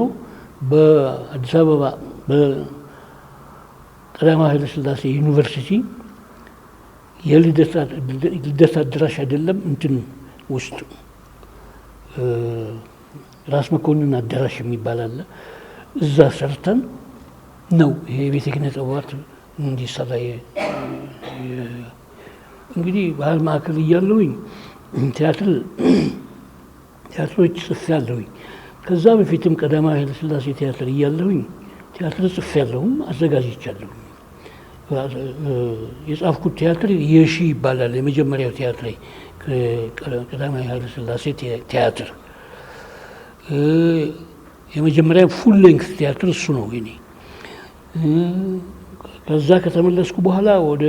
በአዲስ አበባ በቀዳማዊ ኃይለ ሥላሴ ዩኒቨርሲቲ የልደት አዳራሽ አይደለም እንትን ውስጥ ራስ መኮንን አዳራሽ የሚባል አለ። እዛ ሰርተን ነው ይሄ ቤተ ኪነ ጥበባት እንዲሰራ። እንግዲህ ባህል ማዕከል እያለሁኝ ቲያትሮች ጽፌያለሁኝ። ከዛ በፊትም ቀዳማዊ ኃይለ ሥላሴ ቲያትር እያለሁኝ ቲያትር ጽፌያለሁም አዘጋጅቻለሁ። የጻፍኩት ቲያትር የሺ ይባላል። የመጀመሪያው ቲያትር ቀዳማዊ ኃይለ ሥላሴ ቲያትር የመጀመሪያው ፉል ሌንግዝ ቲያትር እሱ ነው የኔ። ከዛ ከተመለስኩ በኋላ ወደ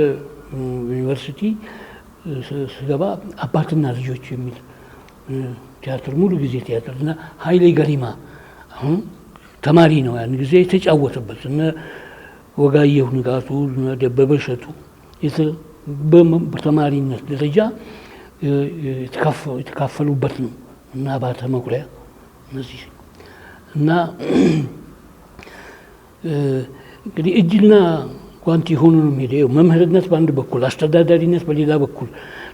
ዩኒቨርሲቲ ስገባ አባትና ልጆች የሚል ቲያትር ሙሉ ጊዜ ቲያትር እና ኃይሌ ገሪማ አሁን ተማሪ ነው ያን ጊዜ የተጫወተበት እነ ወጋየሁ ንጋቱ እና ደበበ እሸቱ በተማሪነት ደረጃ የተካፈሉበት ነው እና አባተ መኩሪያ እነዚህ እና እንግዲህ እጅና ጓንቲ ሆኖ ነው የሚሄደው። መምህርነት በአንድ በኩል፣ አስተዳዳሪነት በሌላ በኩል፣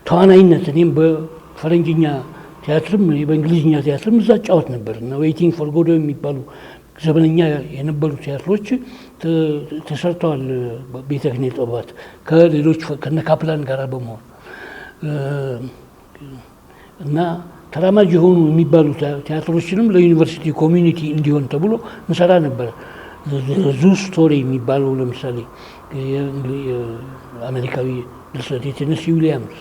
ተዋናይነት እኔም በፈረንጅኛ ቲያትርም በእንግሊዝኛ ቲያትርም እዛ ጫወት ነበር እና ዌይቲንግ ፎር ጎዶ የሚባሉ ዘመነኛ የነበሩ ቲያትሮች ተሰርተዋል ቤተ ክህነት ጥበባት ከሌሎች ከነ ካፕላን ጋር በመሆን እና ተራማጅ የሆኑ የሚባሉ ቲያትሮችንም ለዩኒቨርሲቲ ኮሚኒቲ እንዲሆን ተብሎ እንሰራ ነበር። ዙ ስቶሪ የሚባለው ለምሳሌ የአሜሪካዊ ድርሰት የቴነሲ ዊሊያምስ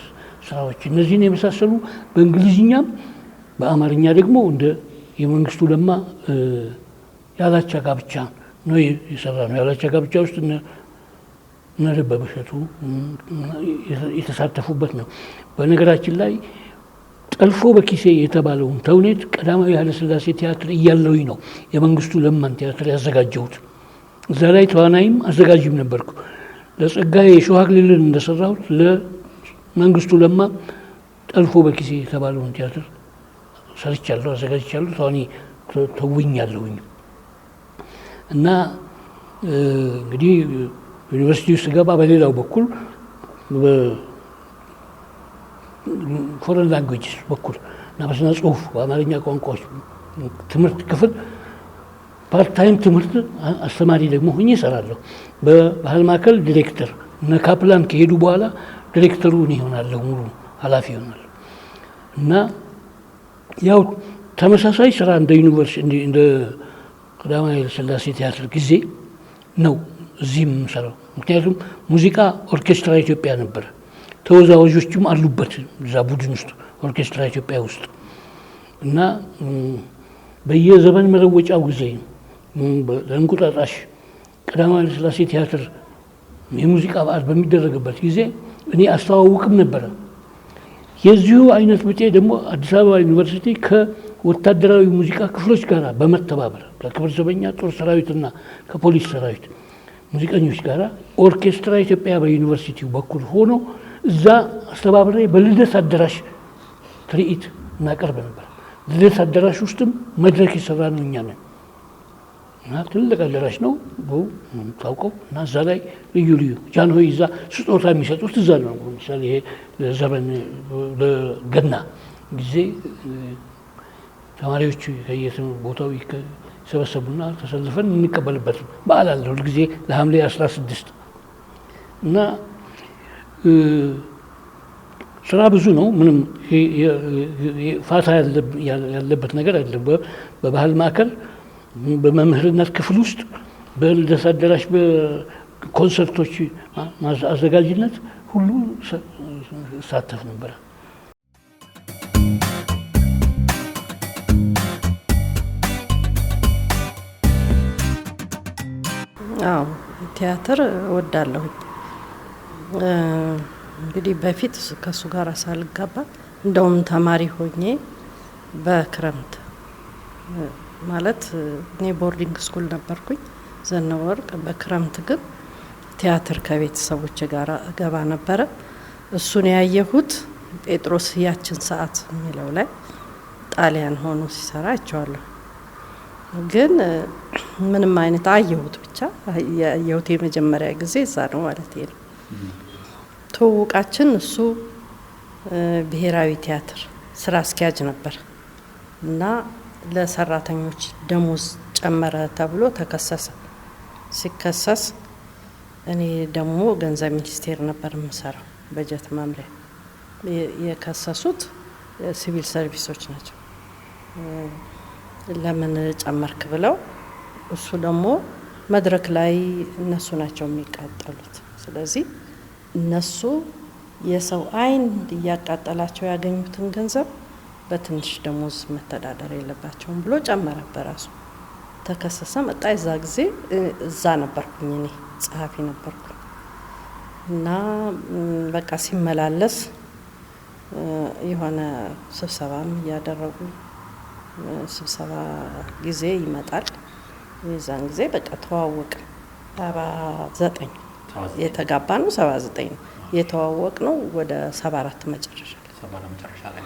ስራዎች እነዚህን የመሳሰሉ በእንግሊዝኛም በአማርኛ ደግሞ እንደ የመንግስቱ ለማ ያላቻ ጋብቻ ነው የሰራ ነው። ያላቻ ጋብቻ ውስጥ እነ ደበበ እሸቱ የተሳተፉበት ነው። በነገራችን ላይ ጠልፎ በኪሴ የተባለውን ተውኔት ቀዳማዊ ኃይለ ሥላሴ ቲያትር እያለሁኝ ነው የመንግስቱ ለማን ቲያትር ያዘጋጀሁት። እዛ ላይ ተዋናይም አዘጋጅም ነበርኩ። ለጸጋዬ የሾህ አክሊልን እንደሰራሁት ለመንግስቱ ለማ ጠልፎ በኪሴ የተባለውን ቲያትር ሰርቻለሁ፣ አዘጋጅቻለሁ፣ ተዋናይ ተውኛለሁኝ። እና እንግዲህ ዩኒቨርሲቲ ውስጥ ገባ። በሌላው በኩል ፎረን ላንጉዌጅ በኩል እና በስነ ጽሁፍ በአማርኛ ቋንቋዎች ትምህርት ክፍል ፓርታይም ትምህርት አስተማሪ ደግሞ ሆኜ እሰራለሁ። በባህል ማዕከል ዲሬክተር እነ ካፕላን ከሄዱ በኋላ ዲሬክተሩ እኔ እሆናለሁ፣ ሙሉ ኃላፊ እሆናለሁ። እና ያው ተመሳሳይ ስራ እንደ ዩኒቨርሲቲ እንደ ቀዳማዊ ኃይለ ሥላሴ ቲያትር ጊዜ ነው እዚህም የምሰራው። ምክንያቱም ሙዚቃ ኦርኬስትራ ኢትዮጵያ ነበር፣ ተወዛዋዦችም አሉበት እዛ ቡድን ውስጥ ኦርኬስትራ ኢትዮጵያ ውስጥ እና በየዘመን መለወጫው ጊዜ ለእንቁጣጣሽ ቀዳማዊ ኃይለ ሥላሴ ቲያትር የሙዚቃ በዓል በሚደረግበት ጊዜ እኔ አስተዋውቅም ነበረ። የዚሁ አይነት ብጤ ደግሞ አዲስ አበባ ዩኒቨርሲቲ ከወታደራዊ ሙዚቃ ክፍሎች ጋር በመተባበር ከክብር ዘበኛ ጦር ሰራዊትና ከፖሊስ ሰራዊት ሙዚቀኞች ጋር ኦርኬስትራ ኢትዮጵያ በዩኒቨርሲቲው በኩል ሆኖ እዛ አስተባብሬ በልደት አዳራሽ ትርኢት እናቀርብ ነበር። ልደት አዳራሽ ውስጥም መድረክ የሰራ ነው እኛ ነን እና ትልቅ አዳራሽ ነው ታውቀው እና እዛ ላይ ልዩ ልዩ ጃንሆይ እዛ ስጦታ የሚሰጡት እዛ ነው። ለምሳሌ ይሄ ለዘመን ለገና ጊዜ ተማሪዎች ከየትምህርት ቦታው ይሰበሰቡና ተሰልፈን እንቀበልበት በዓል አለ ሁል ጊዜ ለሐምሌ 16 እና ስራ ብዙ ነው። ምንም ፋታ ያለበት ነገር አይደለም። በባህል ማዕከል በመምህርነት ክፍል ውስጥ በልደት አዳራሽ በኮንሰርቶች አዘጋጅነት ሁሉ ሳተፍ ነበር። አዎ ቲያትር እወዳለሁ። እንግዲህ በፊት ከሱ ጋር ሳልጋባ እንደውም ተማሪ ሆኜ በክረምት ማለት እኔ ቦርዲንግ ስኩል ነበርኩኝ ዘነበወርቅ። በክረምት ግን ቲያትር ከቤተሰቦች ጋር ገባ ነበረ። እሱን ያየሁት ጴጥሮስ ያችን ሰዓት የሚለው ላይ ጣሊያን ሆኖ ሲሰራ አይቼዋለሁ። ግን ምንም አይነት አየሁት ብቻ ያየሁት የመጀመሪያ ጊዜ እዛ ነው ማለት ነው። ትውውቃችን እሱ ብሔራዊ ቲያትር ስራ አስኪያጅ ነበር እና ለሰራተኞች ደሞዝ ጨመረ ተብሎ ተከሰሰ። ሲከሰስ እኔ ደግሞ ገንዘብ ሚኒስቴር ነበር የምሰራው በጀት መምሪያ። የከሰሱት ሲቪል ሰርቪሶች ናቸው። ለምን ጨመርክ ብለው እሱ ደግሞ መድረክ ላይ እነሱ ናቸው የሚቃጠሉት። ስለዚህ እነሱ የሰው አይን እያቃጠላቸው ያገኙትን ገንዘብ በትንሽ ደሞዝ መተዳደር የለባቸውም ብሎ ጨመረ በራሱ። ተከሰሰ፣ መጣ። የዛ ጊዜ እዛ ነበርኩኝ፣ እኔ ጸሐፊ ነበርኩኝ እና በቃ ሲመላለስ የሆነ ስብሰባም እያደረጉ ስብሰባ ጊዜ ይመጣል። የዛን ጊዜ በቃ ተዋወቅ። 79 የተጋባ ነው፣ 79 ነው የተዋወቅ ነው። ወደ 74 መጨረሻ ላይ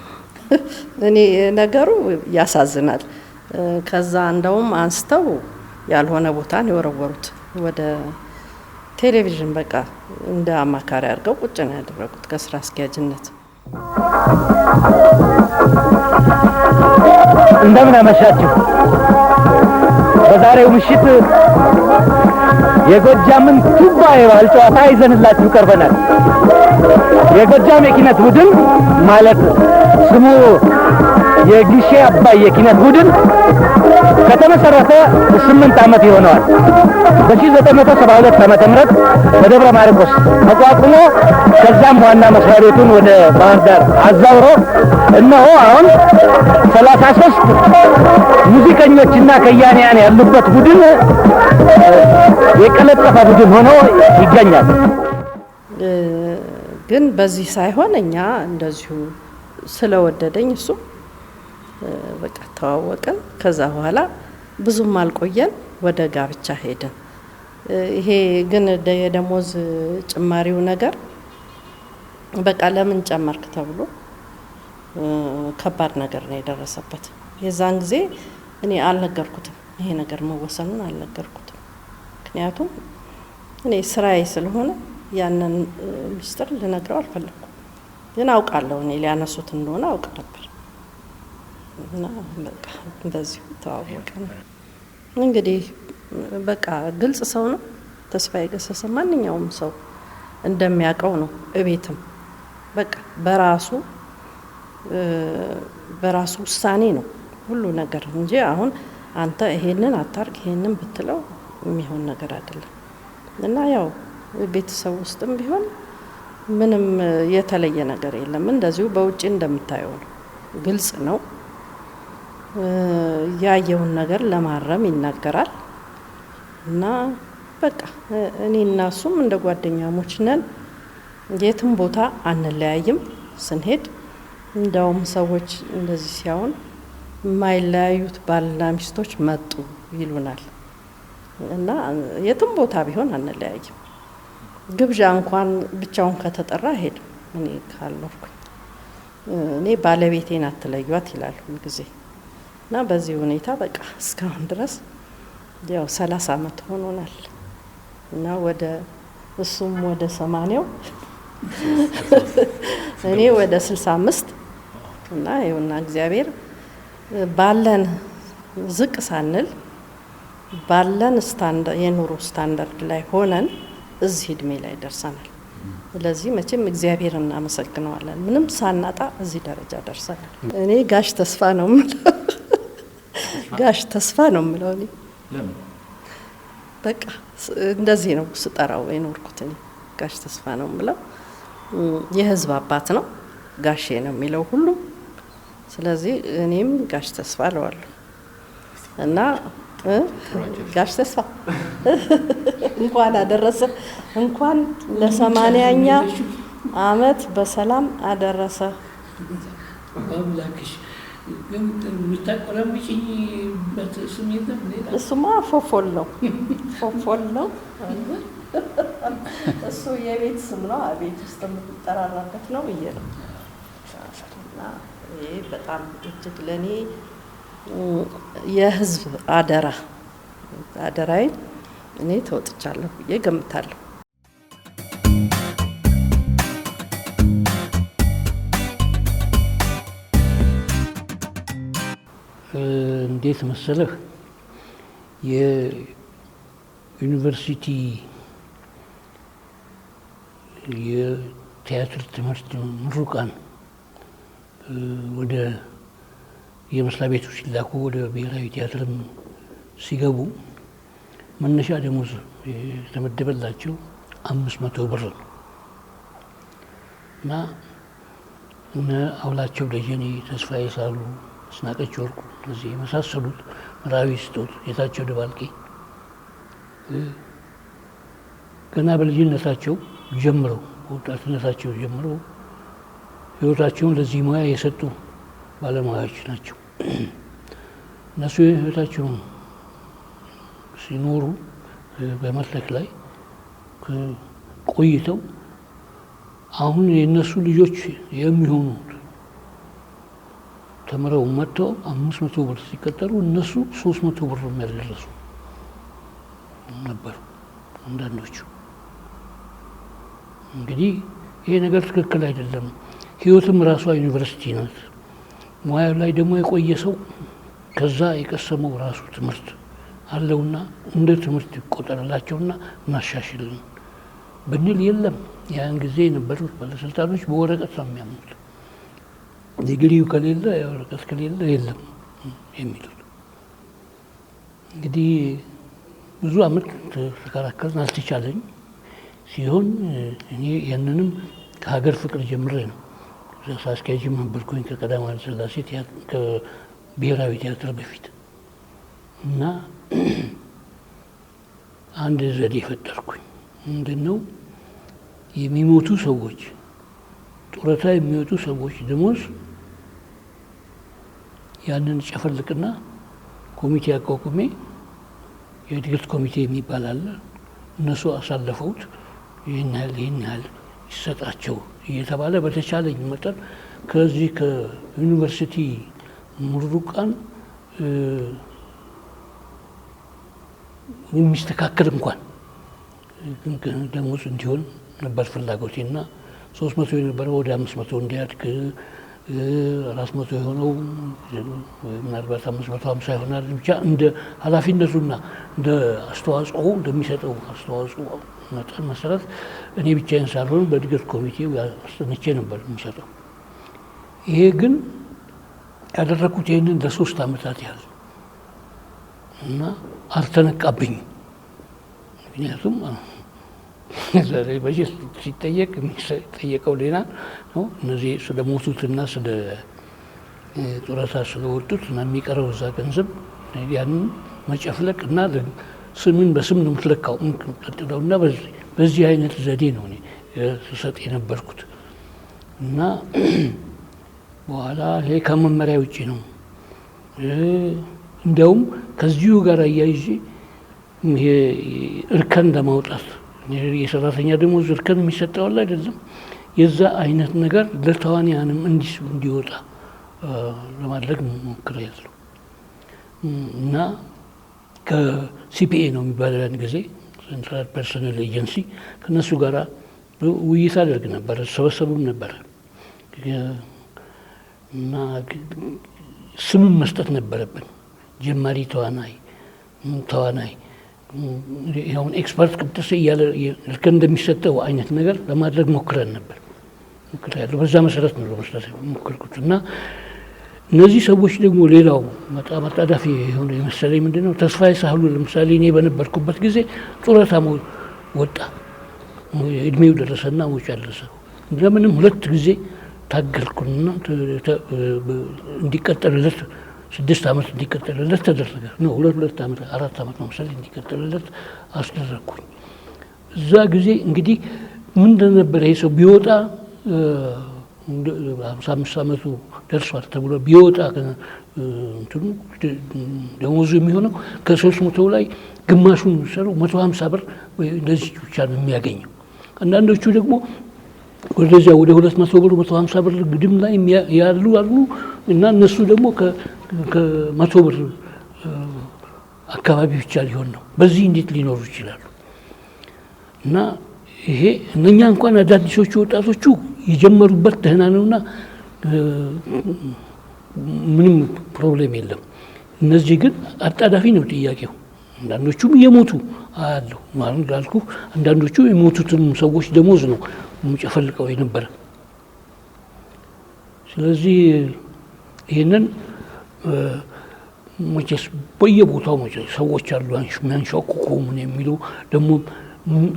እኔ ነገሩ ያሳዝናል። ከዛ እንደውም አንስተው ያልሆነ ቦታን የወረወሩት ወደ ቴሌቪዥን በቃ እንደ አማካሪ አድርገው ቁጭ ነው ያደረጉት ከስራ አስኪያጅነት። እንደምን አመሻችሁ። በዛሬው ምሽት የጎጃምን ቱባ የባህል ጨዋታ ይዘንላችሁ ቀርበናል። የጎጃም የኪነት ቡድን ማለት ስሙ የግሼ አባይ የኪነት ቡድን ከተመሰረተ 8 ዓመት ይሆነዋል። በ1972 ዓመተ ምህረት በደብረ ማርቆስ ተቋቁሞ ከዛም ዋና መስሪያ ቤቱን ወደ ባህር ዳር አዛውሮ እነሆ አሁን 33 ሙዚቀኞችና ከያንያን ያሉበት ቡድን የቀለጠፈ ቡድን ሆኖ ይገኛል። ግን በዚህ ሳይሆን እኛ እንደዚሁ ስለወደደኝ እሱ በቃ ተዋወቅን። ከዛ በኋላ ብዙም አልቆየን ወደ ጋብቻ ሄደን። ይሄ ግን የደሞዝ ጭማሪው ነገር በቃ ለምን ጨመርክ ተብሎ ከባድ ነገር ነው የደረሰበት። የዛን ጊዜ እኔ አልነገርኩትም፣ ይሄ ነገር መወሰኑን አልነገርኩትም። ምክንያቱም እኔ ስራዬ ስለሆነ ያንን ሚስጥር ልነግረው አልፈለኩም። ግን አውቃለሁ እኔ ሊያነሱት እንደሆነ አውቅ ነበር እና በቃ እንደዚሁ ተዋወቅን። እንግዲህ በቃ ግልጽ ሰው ነው ተስፋዬ ገሰሰ። ማንኛውም ሰው እንደሚያውቀው ነው። እቤትም በቃ በራሱ ውሳኔ ነው ሁሉ ነገር እንጂ አሁን አንተ ይሄንን አታርግ ይሄንን ብትለው የሚሆን ነገር አይደለም። እና ያው ቤተሰብ ውስጥም ቢሆን ምንም የተለየ ነገር የለም። እንደዚሁ በውጪ እንደምታየው ነው። ግልጽ ነው። ያየውን ነገር ለማረም ይናገራል። እና በቃ እኔና እሱም እንደ ጓደኛሞች ነን። የትም ቦታ አንለያይም። ስንሄድ እንደውም ሰዎች እንደዚህ ሲያዩን የማይለያዩት ባልና ሚስቶች መጡ ይሉናል። እና የትም ቦታ ቢሆን አንለያይም። ግብዣ እንኳን ብቻውን ከተጠራ ሄድም እኔ ካልኖርኩኝ እኔ ባለቤቴን አትለዩት ይላል ሁሉ ጊዜ። እና በዚህ ሁኔታ በቃ እስካሁን ድረስ ያው 30 ዓመት ሆኖናል። እና ወደ እሱም ወደ 80 እኔ ወደ 65 እና ይኸውና እግዚአብሔር ባለን ዝቅ ሳንል ባለን የኑሮ ስታንዳርድ ላይ ሆነን እዚህ እድሜ ላይ ደርሰናል። ስለዚህ መቼም እግዚአብሔር እናመሰግነዋለን። ምንም ሳናጣ እዚህ ደረጃ ደርሰናል። እኔ ጋሽ ተስፋ ነው የምለው ጋሽ ተስፋ ነው የምለው እኔ በቃ እንደዚህ ነው ስጠራው የኖርኩት። እኔ ጋሽ ተስፋ ነው የምለው። የህዝብ አባት ነው ጋሼ ነው የሚለው ሁሉ። ስለዚህ እኔም ጋሽ ተስፋ እለዋለሁ እና ጋሽ ተስፋ እንኳን አደረሰ፣ እንኳን ለ80ኛ ዓመት በሰላም አደረሰ። እሱማ ፎፎል ነው ፎፎል ነው። እሱ የቤት ስም ነው፣ ቤት ውስጥ የምትጠራራበት ነው ብዬ ነው። እና ይሄ በጣም እጅግ ለእኔ የህዝብ አደራዬን እኔ ተወጥቻለሁ ብዬ ገምታለሁ። እንዴት መሰለህ የዩኒቨርሲቲ የቲያትር ትምህርት ምሩቃን ወደ የመስሪያ ቤቱ ሲላኩ ወደ ብሔራዊ ቲያትርም ሲገቡ መነሻ ደሞዝ የተመደበላቸው 500 ብር ነው እና እነ አውላቸው ደጀኔ፣ ተስፋዬ ሳሉ፣ አስናቀች ወርቁ እነዚህ የመሳሰሉት መራዊ ስጦት፣ ጌታቸው ደባልቄ ገና በልጅነታቸው ጀምረው በወጣትነታቸው ጀምረው ህይወታቸውን ለዚህ ሙያ የሰጡ ባለሙያዎች ናቸው። እነሱ ህይወታቸውን ሲኖሩ በመድረክ ላይ ቆይተው አሁን የእነሱ ልጆች የሚሆኑት ተምረው መጥተው 500 ብር ሲቀጠሩ እነሱ 300 ብር የሚያደርሱ ነበሩ አንዳንዶቹ። እንግዲህ ይሄ ነገር ትክክል አይደለም። ህይወትም ራሷ ዩኒቨርሲቲ ናት። ሙያው ላይ ደግሞ የቆየ ሰው ከዛ የቀሰመው ራሱ ትምህርት አለውና እንደ ትምህርት ይቆጠርላቸውና እናሻሽልን ብንል የለም። ያን ጊዜ የነበሩት ባለስልጣኖች በወረቀት ነው የሚያምኑት። ዲግሪው ከሌለ ወረቀት ከሌለ የለም የሚሉት። እንግዲህ ብዙ አመት ተከራከርን፣ አልተቻለኝ ሲሆን እኔ ያንንም ከሀገር ፍቅር ጀምሬ ነው አስኪያጅም ነበርኩኝ ከቀዳማዊ ኃይለ ሥላሴ ከብሔራዊ ቲያትር በፊት እና አንድ ዘዴ ፈጠርኩኝ። ምንድነው? የሚሞቱ ሰዎች ጡረታ የሚወጡ ሰዎች ደሞዝ ያንን ጨፈልቅና ኮሚቴ አቋቁሜ የእድገት ኮሚቴ የሚባል አለ። እነሱ አሳለፈውት ይህን ያህል ይሰጣቸው እየተባለ በተቻለኝ መጠን ከዚህ ከዩኒቨርሲቲ ምሩቃን የሚስተካከል እንኳን ደሞዝ እንዲሆን ነበር ፍላጎቴና 300 የነበረው ወደ 500 እንዲያድግ 400 የሆነው ምናልባት 550 ይሆናል። ብቻ እንደ ኃላፊነቱና እንደ አስተዋጽኦ እንደሚሰጠው አስተዋጽኦ መጠን መሰረት እኔ ብቻዬን ሳልሆን በእድገት ኮሚቴው አስጠንቼ ነበር የሚሰጠው። ይሄ ግን ያደረኩት ይህንን ለ3 ዓመታት ያህል እና አልተነቃብኝም። ምክንያቱም በጀት ሲጠየቅ የሚጠየቀው ሌላ ነው። እነዚህ ስለሞቱትና ስለ ጡረታ ስለወጡት እና የሚቀረው እዛ ገንዘብ ያንን መጨፍለቅ እና ስምን በስም ነው የምትለካው ቀጥለው እና በዚህ አይነት ዘዴ ነው እኔ ስሰጥ የነበርኩት እና በኋላ ይሄ ከመመሪያ ውጭ ነው። እንዲያውም ከዚሁ ጋር አያይዤ እርከን ለማውጣት የሰራተኛ ደሞዝ እርከን የሚሰጠው አለ አይደለም፣ የዛ አይነት ነገር ለተዋንያንም እንዲወጣ ለማድረግ ሞክሬያለሁ እና ከሲፒኤ ነው የሚባለው ያን ጊዜ ሴንትራል ፐርሰናል ኤጀንሲ ከነሱ ጋር ውይይት አደርግ ነበር፣ ሰበሰቡም ነበር እና ስምም መስጠት ነበረብን። ጀማሪ ተዋናይ ያውን ኤክስፐርት ቅጥስ እያለ ልክ እንደሚሰጠው አይነት ነገር ለማድረግ ሞክረን ነበር። በዛ መሰረት ነው ለመስራት ሞክርኩት እና እነዚህ ሰዎች ደግሞ ሌላው መጣዳፊ የሆነ የመሰለኝ ምንድነው ተስፋዬ ሳህሉ ለምሳሌ እኔ በነበርኩበት ጊዜ ጡረታ ወጣ፣ እድሜው ደረሰና ወጪ አለሰ። ለምንም 2 ጊዜ ታገልኩና እንዲቀጠልለት 6 ዓመት እንዲቀጠልለት ተደረገ ነው። 2 ዓመት 4 ዓመት ነው መሰለኝ እንዲቀጠልለት አስደረግኩኝ። እዛ ጊዜ እንግዲህ ምንድን ነበር ይሄ ሰው ቢወጣ 55 ዓመቱ ደርሷል ተብሎ ቢወጣ እንትኑ ደሞዙ የሚሆነው ከ300 ላይ ግማሹን የሚሰራው 150 ብር ወይ እንደዚህ ብቻ ነው የሚያገኘው። አንዳንዶቹ ደግሞ ወደዚያ ወደ 200 ብር 150 ብር ግድም ላይ ያሉ አሉ እና እነሱ ደግሞ ከ100 ብር አካባቢ ብቻ ሊሆን ነው። በዚህ እንዴት ሊኖሩ ይችላሉ? እና ይሄ እነኛ እንኳን አዳዲሶቹ ወጣቶቹ የጀመሩበት ደህና ነውና ምንም ፕሮብሌም የለም። እነዚህ ግን አጣዳፊ ነው ጥያቄው። አንዳንዶቹም እየሞቱ አያለሁ ማለት እንዳልኩ፣ አንዳንዶቹ የሞቱትን ሰዎች ደሞዝ ነው የሚጨፈልቀው የነበረ። ስለዚህ ይህንን መቼስ በየቦታው ሰዎች አሉ የሚያንሻቁቁ ምን የሚሉ ደግሞ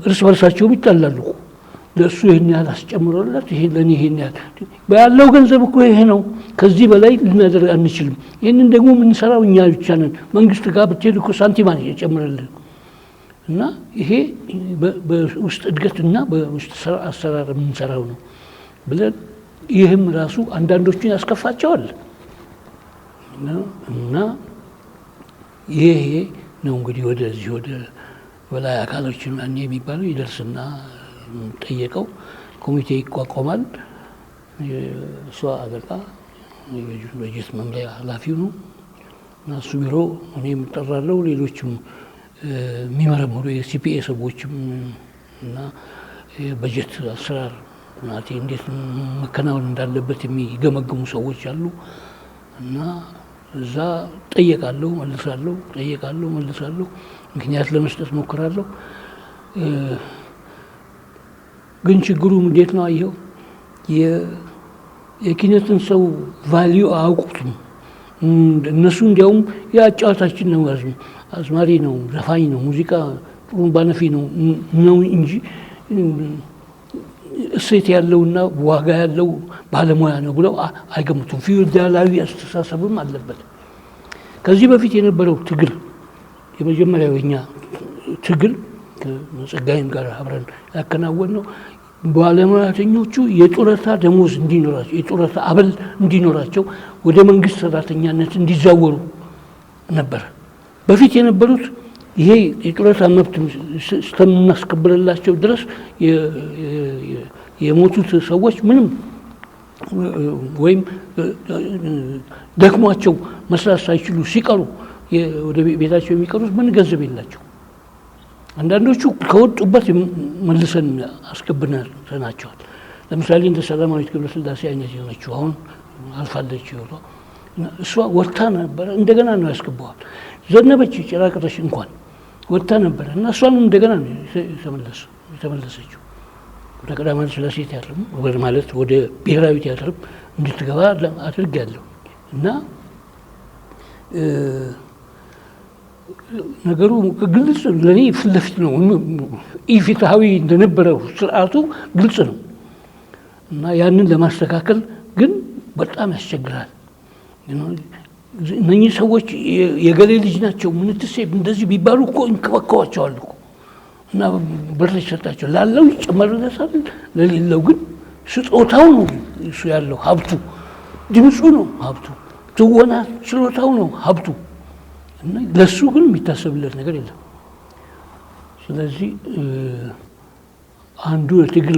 እርስ በርሳቸውም ይጣላሉ። ለእሱ ይህን ያህል አስጨምሮለት ይሄ ለእኔ ይሄን ያህል ያለው ገንዘብ እኮ ይሄ ነው፣ ከዚህ በላይ ልናደርግ አንችልም። ይህንን ደግሞ የምንሰራው እኛ ብቻ ነን። መንግስት ጋር ብትሄድ እኮ ሳንቲማን የጨምረልን እና ይሄ በውስጥ እድገትና በውስጥ አሰራር የምንሰራው ነው ብለን ይህም ራሱ አንዳንዶቹን ያስከፋቸዋል እና ይሄ ነው እንግዲህ ወደዚህ ወደ በላይ አካሎችን ማን የሚባለው ይደርስና ጠየቀው። ኮሚቴ ይቋቋማል። እሷ አለቃ የበጀት መምሪያ ኃላፊው ነው እና እሱ ቢሮ እኔ የምጠራለው ሌሎችም የሚመረምሩ የሲፒኤ ሰዎችም እና የበጀት አሰራር ናቴ እንዴት መከናወን እንዳለበት የሚገመግሙ ሰዎች አሉ እና እዛ ጠየቃለሁ መልሳለሁ ምክንያት ለመስጠት ሞክራለሁ። ግን ችግሩ እንዴት ነው አየው የኪነትን ሰው ቫልዩ አያውቁትም። እነሱ እንዲያውም የአጫዋታችን ነው አዝማሪ ነው ዘፋኝ ነው ሙዚቃ ጥሩምባ ነፊ ነው እንጂ እሴት ያለውና ዋጋ ያለው ባለሙያ ነው ብለው አይገምቱም። ፊውዳላዊ አስተሳሰብም አለበት። ከዚህ በፊት የነበረው ትግል የመጀመሪያው የኛ ትግል ከጸጋዬም ጋር አብረን ያከናወነው ባለሙያተኞቹ የጡረታ ደሞዝ እንዲኖራቸው የጡረታ አበል እንዲኖራቸው ወደ መንግስት ሰራተኛነት እንዲዛወሩ ነበር። በፊት የነበሩት ይሄ የጡረታ መብት እስከምናስከብርላቸው ድረስ የሞቱት ሰዎች ምንም ወይም ደክሟቸው መስራት ሳይችሉ ሲቀሩ ወደ ቤታቸው የሚቀሩት ምን ገንዘብ የላቸው። አንዳንዶቹ ከወጡበት መልሰን አስገብተናቸዋል። ለምሳሌ እንደ ሰላማዊት ገብረስላሴ አይነት የሆነችው አሁን አልፋለች እሷ ወጥታ ነበረ እንደገና ነው ያስገባዋል። ዘነበች ጭራቅረሽ እንኳን ወጥታ ነበረ እና እሷንም እንደገና ነው የተመለሰችው ወደ ቀዳማዊ ሥላሴ ቲያትርም ማለት ወደ ብሔራዊ ቲያትርም እንድትገባ አድርጌያለሁ እና ነገሩ ግልጽ ለኔ ፊት ለፊት ነው። ኢፍትሃዊ እንደነበረው ስርዓቱ ግልጽ ነው እና ያንን ለማስተካከል ግን በጣም ያስቸግራል። እነኚህ ሰዎች የገሌ ልጅ ናቸው ምንትሴ እንደዚህ ቢባሉ እኮ እንከባከዋቸዋል እኮ እና ብር ይሰጣቸው ላለው ይጨመርለታል፣ ለሌለው ግን ስጦታው ነው እሱ ያለው ሀብቱ፣ ድምፁ ነው ሀብቱ፣ ትወና ችሎታው ነው ሀብቱ እና ለሱ ግን የሚታሰብለት ነገር የለም። ስለዚህ አንዱ የትግል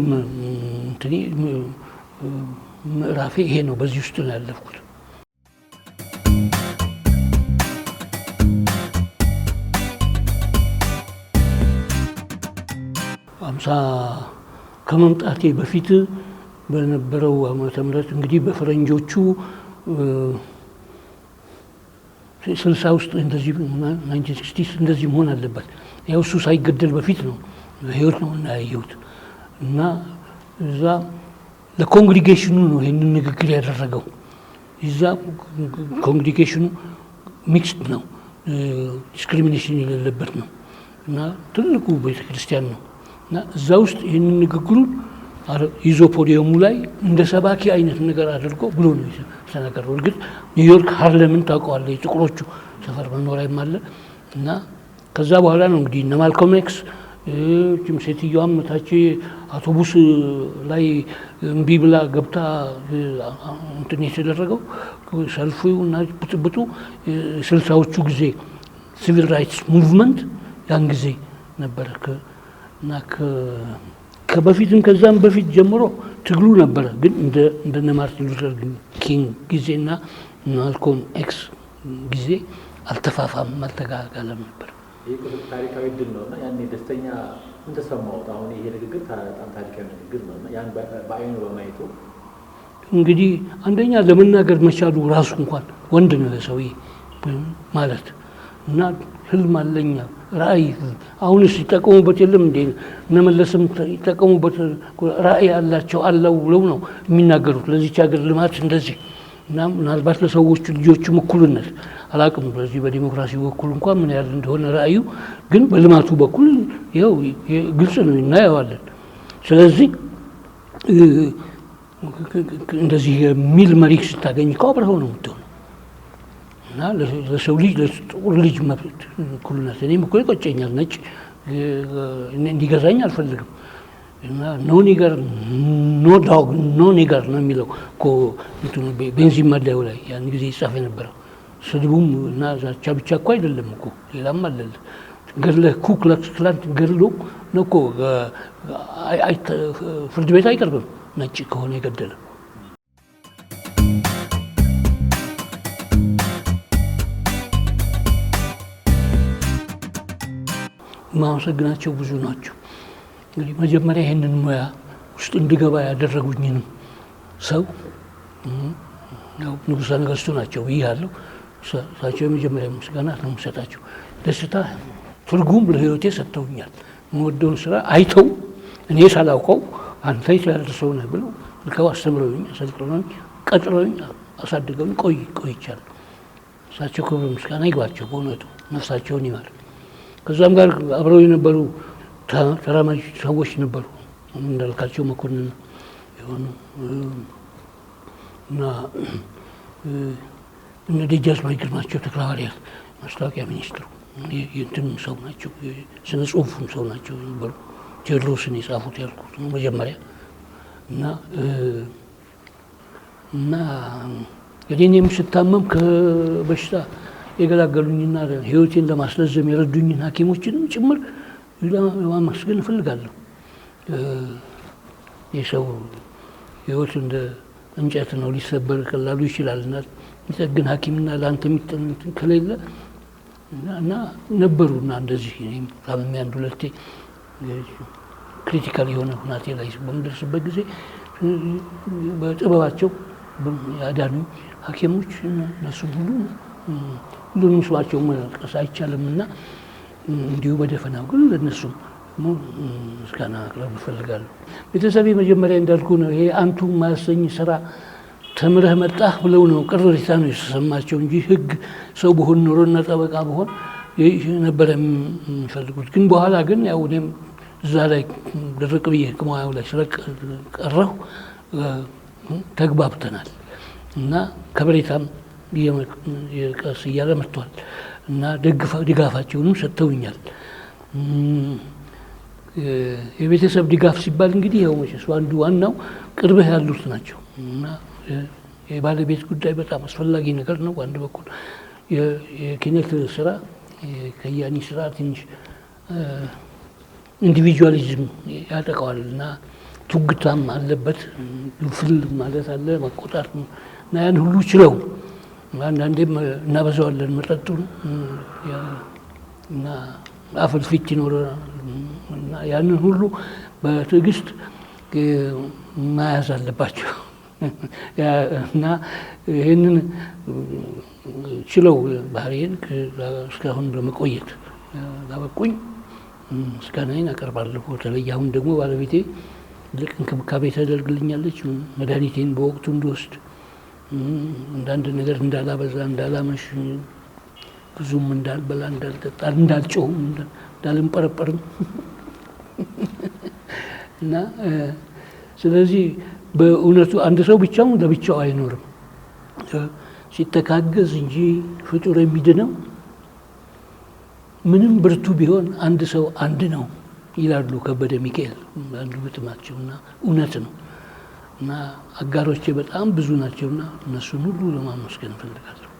ምዕራፌ ይሄ ነው። በዚህ ውስጥ ነው ያለፍኩት። አምሳ ከመምጣቴ በፊት በነበረው ዓመተ ምህረት እንግዲህ በፈረንጆቹ 60 ውስጥ እንደዚህ 1960 እንደዚህ መሆን አለበት። ያው እሱ ሳይገደል በፊት ነው ህይወት ነው ያየሁት እና እዛ ለኮንግሪጌሽኑ ነው ይሄንን ንግግር ያደረገው። እዛ ኮንግሪጌሽኑ ሚክስድ ነው፣ ዲስክሪሚኔሽን የሌለበት ነው እና ትልቁ ቤተክርስቲያን ነው እና እዛ ውስጥ ይሄንን ንግግሩን ይዞ ፖዲየሙ ላይ እንደ ሰባኪ አይነት ነገር አድርጎ ብሎ ነው የተናገረው። እርግጥ ኒውዮርክ ሃርለምን ታውቀዋለህ፣ የጥቁሮቹ ሰፈር መኖሪያም አለ እና ከዛ በኋላ ነው እንግዲህ እነ ማልኮም ኤክስ ሴትዮዋም ታች አውቶቡስ ላይ እምቢ ብላ ገብታ እንትን የተደረገው ሰልፉ እና ብጥብጡ 60ዎቹ ጊዜ ሲቪል ራይትስ ሙቭመንት ያን ጊዜ ነበረ እና ከበፊትም ከዛም በፊት ጀምሮ ትግሉ ነበረ። ግን እንደነ ማርቲን ሉተር ኪንግ ጊዜና ማልኮም ኤክስ ጊዜ አልተፋፋም፣ አልተጋጋለም ነበር። ይህ ታሪካዊ ድል ነውና ያኔ ደስተኛ እንደሰማሁት አሁን ይሄ ንግግር በጣም ታሪካዊ ንግግር ነውና ያን በአይኑ በማየቱ እንግዲህ አንደኛ ለመናገር መቻሉ ራሱ እንኳን ወንድ ነው ለሰውዬ ማለት እና ህልም አለኝ ራእይ አሁንስ ይጠቀሙበት የለም እንዴ እነመለስም ይጠቀሙበት ራእይ አላቸው አለው ብለው ነው የሚናገሩት ለዚች ሀገር ልማት እንደዚህ እና ምናልባት ለሰዎቹ ልጆችም እኩልነት አላቅም በዚህ በዲሞክራሲ በኩል እንኳን ምን ያህል እንደሆነ ራእዩ ግን በልማቱ በኩል ይኸው ግልጽ ነው እናየዋለን። ስለዚህ እንደዚህ የሚል መሪ ስታገኝ እኮ አብረኸው ነው የምትሆነው እና ለሰው ልጅ ለጥቁር ልጅ መብት እኩልነት እኔም እኮ ይቆጨኛል። ነጭ እንዲገዛኝ አልፈልግም እና ኖ ኒገር ኖ ዶግ ኖ ኒገር ነው የሚለው እኮ ቤንዚን መለያው ላይ ያን ጊዜ ይጻፍ የነበረው። ስድቡም እና ዛቻ ብቻ እኮ አይደለም እኮ ሌላም አለለ። ገድለህ ኩ ክላክስ ክላን ገድሎ ነው እኮ ፍርድ ቤት አይቀርብም ነጭ ከሆነ የገደለ። ማመሰግናቸው ብዙ ናቸው። እንግዲህ መጀመሪያ ይህንን ሙያ ውስጥ እንድገባ ያደረጉኝንም ሰው ንጉሠ ነገሥቱ ናቸው ብያለሁ። እሳቸው የመጀመሪያ ምስጋና ነው የምሰጣቸው። ደስታ ትርጉም ለሕይወቴ ሰጥተውኛል። የምወደውን ስራ አይተው እኔ ሳላውቀው አንተ የተያዘ ሰው ነህ ብለው ልከው አስተምረውኝ አሰልጥነውኝ ቀጥረውኝ አሳድገውኝ ቆይቻለሁ። እሳቸው ክብር ምስጋና ይግባቸው በእውነቱ ነፍሳቸውን ይማር። ከዛም ጋር አብረው የነበሩ ተራማጅ ሰዎች ነበሩ። እንዳልካቸው መኮንን የሆኑ እና እነ ደጃዝማች ግርማቸው ተክለሐዋርያት ማስታወቂያ ሚኒስትሩ የእንትንም ሰው ናቸው፣ ስነ ጽሁፉም ሰው ናቸው ነበሩ። ቴዎድሮስን የጻፉት ያልኩት ነው መጀመሪያ እና እኔም ስታመም ከበሽታ የገላገሉኝና ሕይወቴን ለማስለዘም የረዱኝን ሐኪሞችንም ጭምር ለማመስገን እፈልጋለሁ። የሰው ሕይወት እንደ እንጨት ነው፣ ሊሰበር ቀላሉ ይችላልና የሚጠግን ሐኪምና ለአንተ የሚጠንትን ከሌለ እና ነበሩና እንደዚህ እኔም ታምሜ አንድ ሁለቴ ክሪቲካል የሆነ ሁናቴ ላይ በምደርስበት ጊዜ በጥበባቸው ያዳኑኝ ሐኪሞች እነሱ ሁሉንም ስማቸው መጥቀስ አይቻልምና እንዲሁ በደፈናው ግን ለእነሱም ምስጋና ማቅረብ እፈልጋለሁ። ቤተሰቤ መጀመሪያ እንዳልኩ ነው ይሄ አንቱ ማያሰኝ ስራ ተምረህ መጣህ ብለው ነው ቅሬታ ነው የተሰማቸው እንጂ ሕግ ሰው በሆን ኖሮና ጠበቃ በሆን ነበረ የሚፈልጉት። ግን በኋላ ግን ያው እኔም እዛ ላይ ድርቅ ብዬ ከሙያው ላይ ስለቀረሁ ተግባብተናል እና ከበሬታም ቀስ እያለ መጥቷል እና ድጋፋቸውንም ሰጥተውኛል። የቤተሰብ ድጋፍ ሲባል እንግዲህ ያው መቼስ አንዱ ዋናው ቅርብህ ያሉት ናቸው እና የባለቤት ጉዳይ በጣም አስፈላጊ ነገር ነው። በአንድ በኩል የኪነት ስራ ከያኒ ስራ ትንሽ ኢንዲቪጁዋሊዝም ያጠቃዋል እና ቱግታም አለበት፣ ፍል ማለት አለ መቆጣት እና ያን ሁሉ ችለው አንዳንዴም እናበዛዋለን መጠጡን እና አፍልፊት ይኖረናል እና ያንን ሁሉ በትዕግስት መያዝ አለባቸው እና ይህንን ችለው ባህሪዬን እስካሁን በመቆየት ላበቁኝ ምስጋናዬን አቀርባለሁ። በተለይ አሁን ደግሞ ባለቤቴ ትልቅ እንክብካቤ ታደርግልኛለች። መድኃኒቴን በወቅቱ እንድወስድ፣ አንዳንድ ነገር እንዳላበዛ፣ እንዳላመሽ፣ ብዙም እንዳልበላ፣ እንዳልጠጣ፣ እንዳልጮህም፣ እንዳልንጠረጠርም እና ስለዚህ በእውነቱ አንድ ሰው ብቻውን ለብቻው አይኖርም፣ ሲተጋገዝ እንጂ ፍጡር የሚድነው ምንም ብርቱ ቢሆን አንድ ሰው አንድ ነው ይላሉ ከበደ ሚካኤል አንዱ ግጥማቸውና እውነት ነው። እና አጋሮቼ በጣም ብዙ ናቸውና እነሱን ሁሉ ለማመስገን እፈልጋለሁ።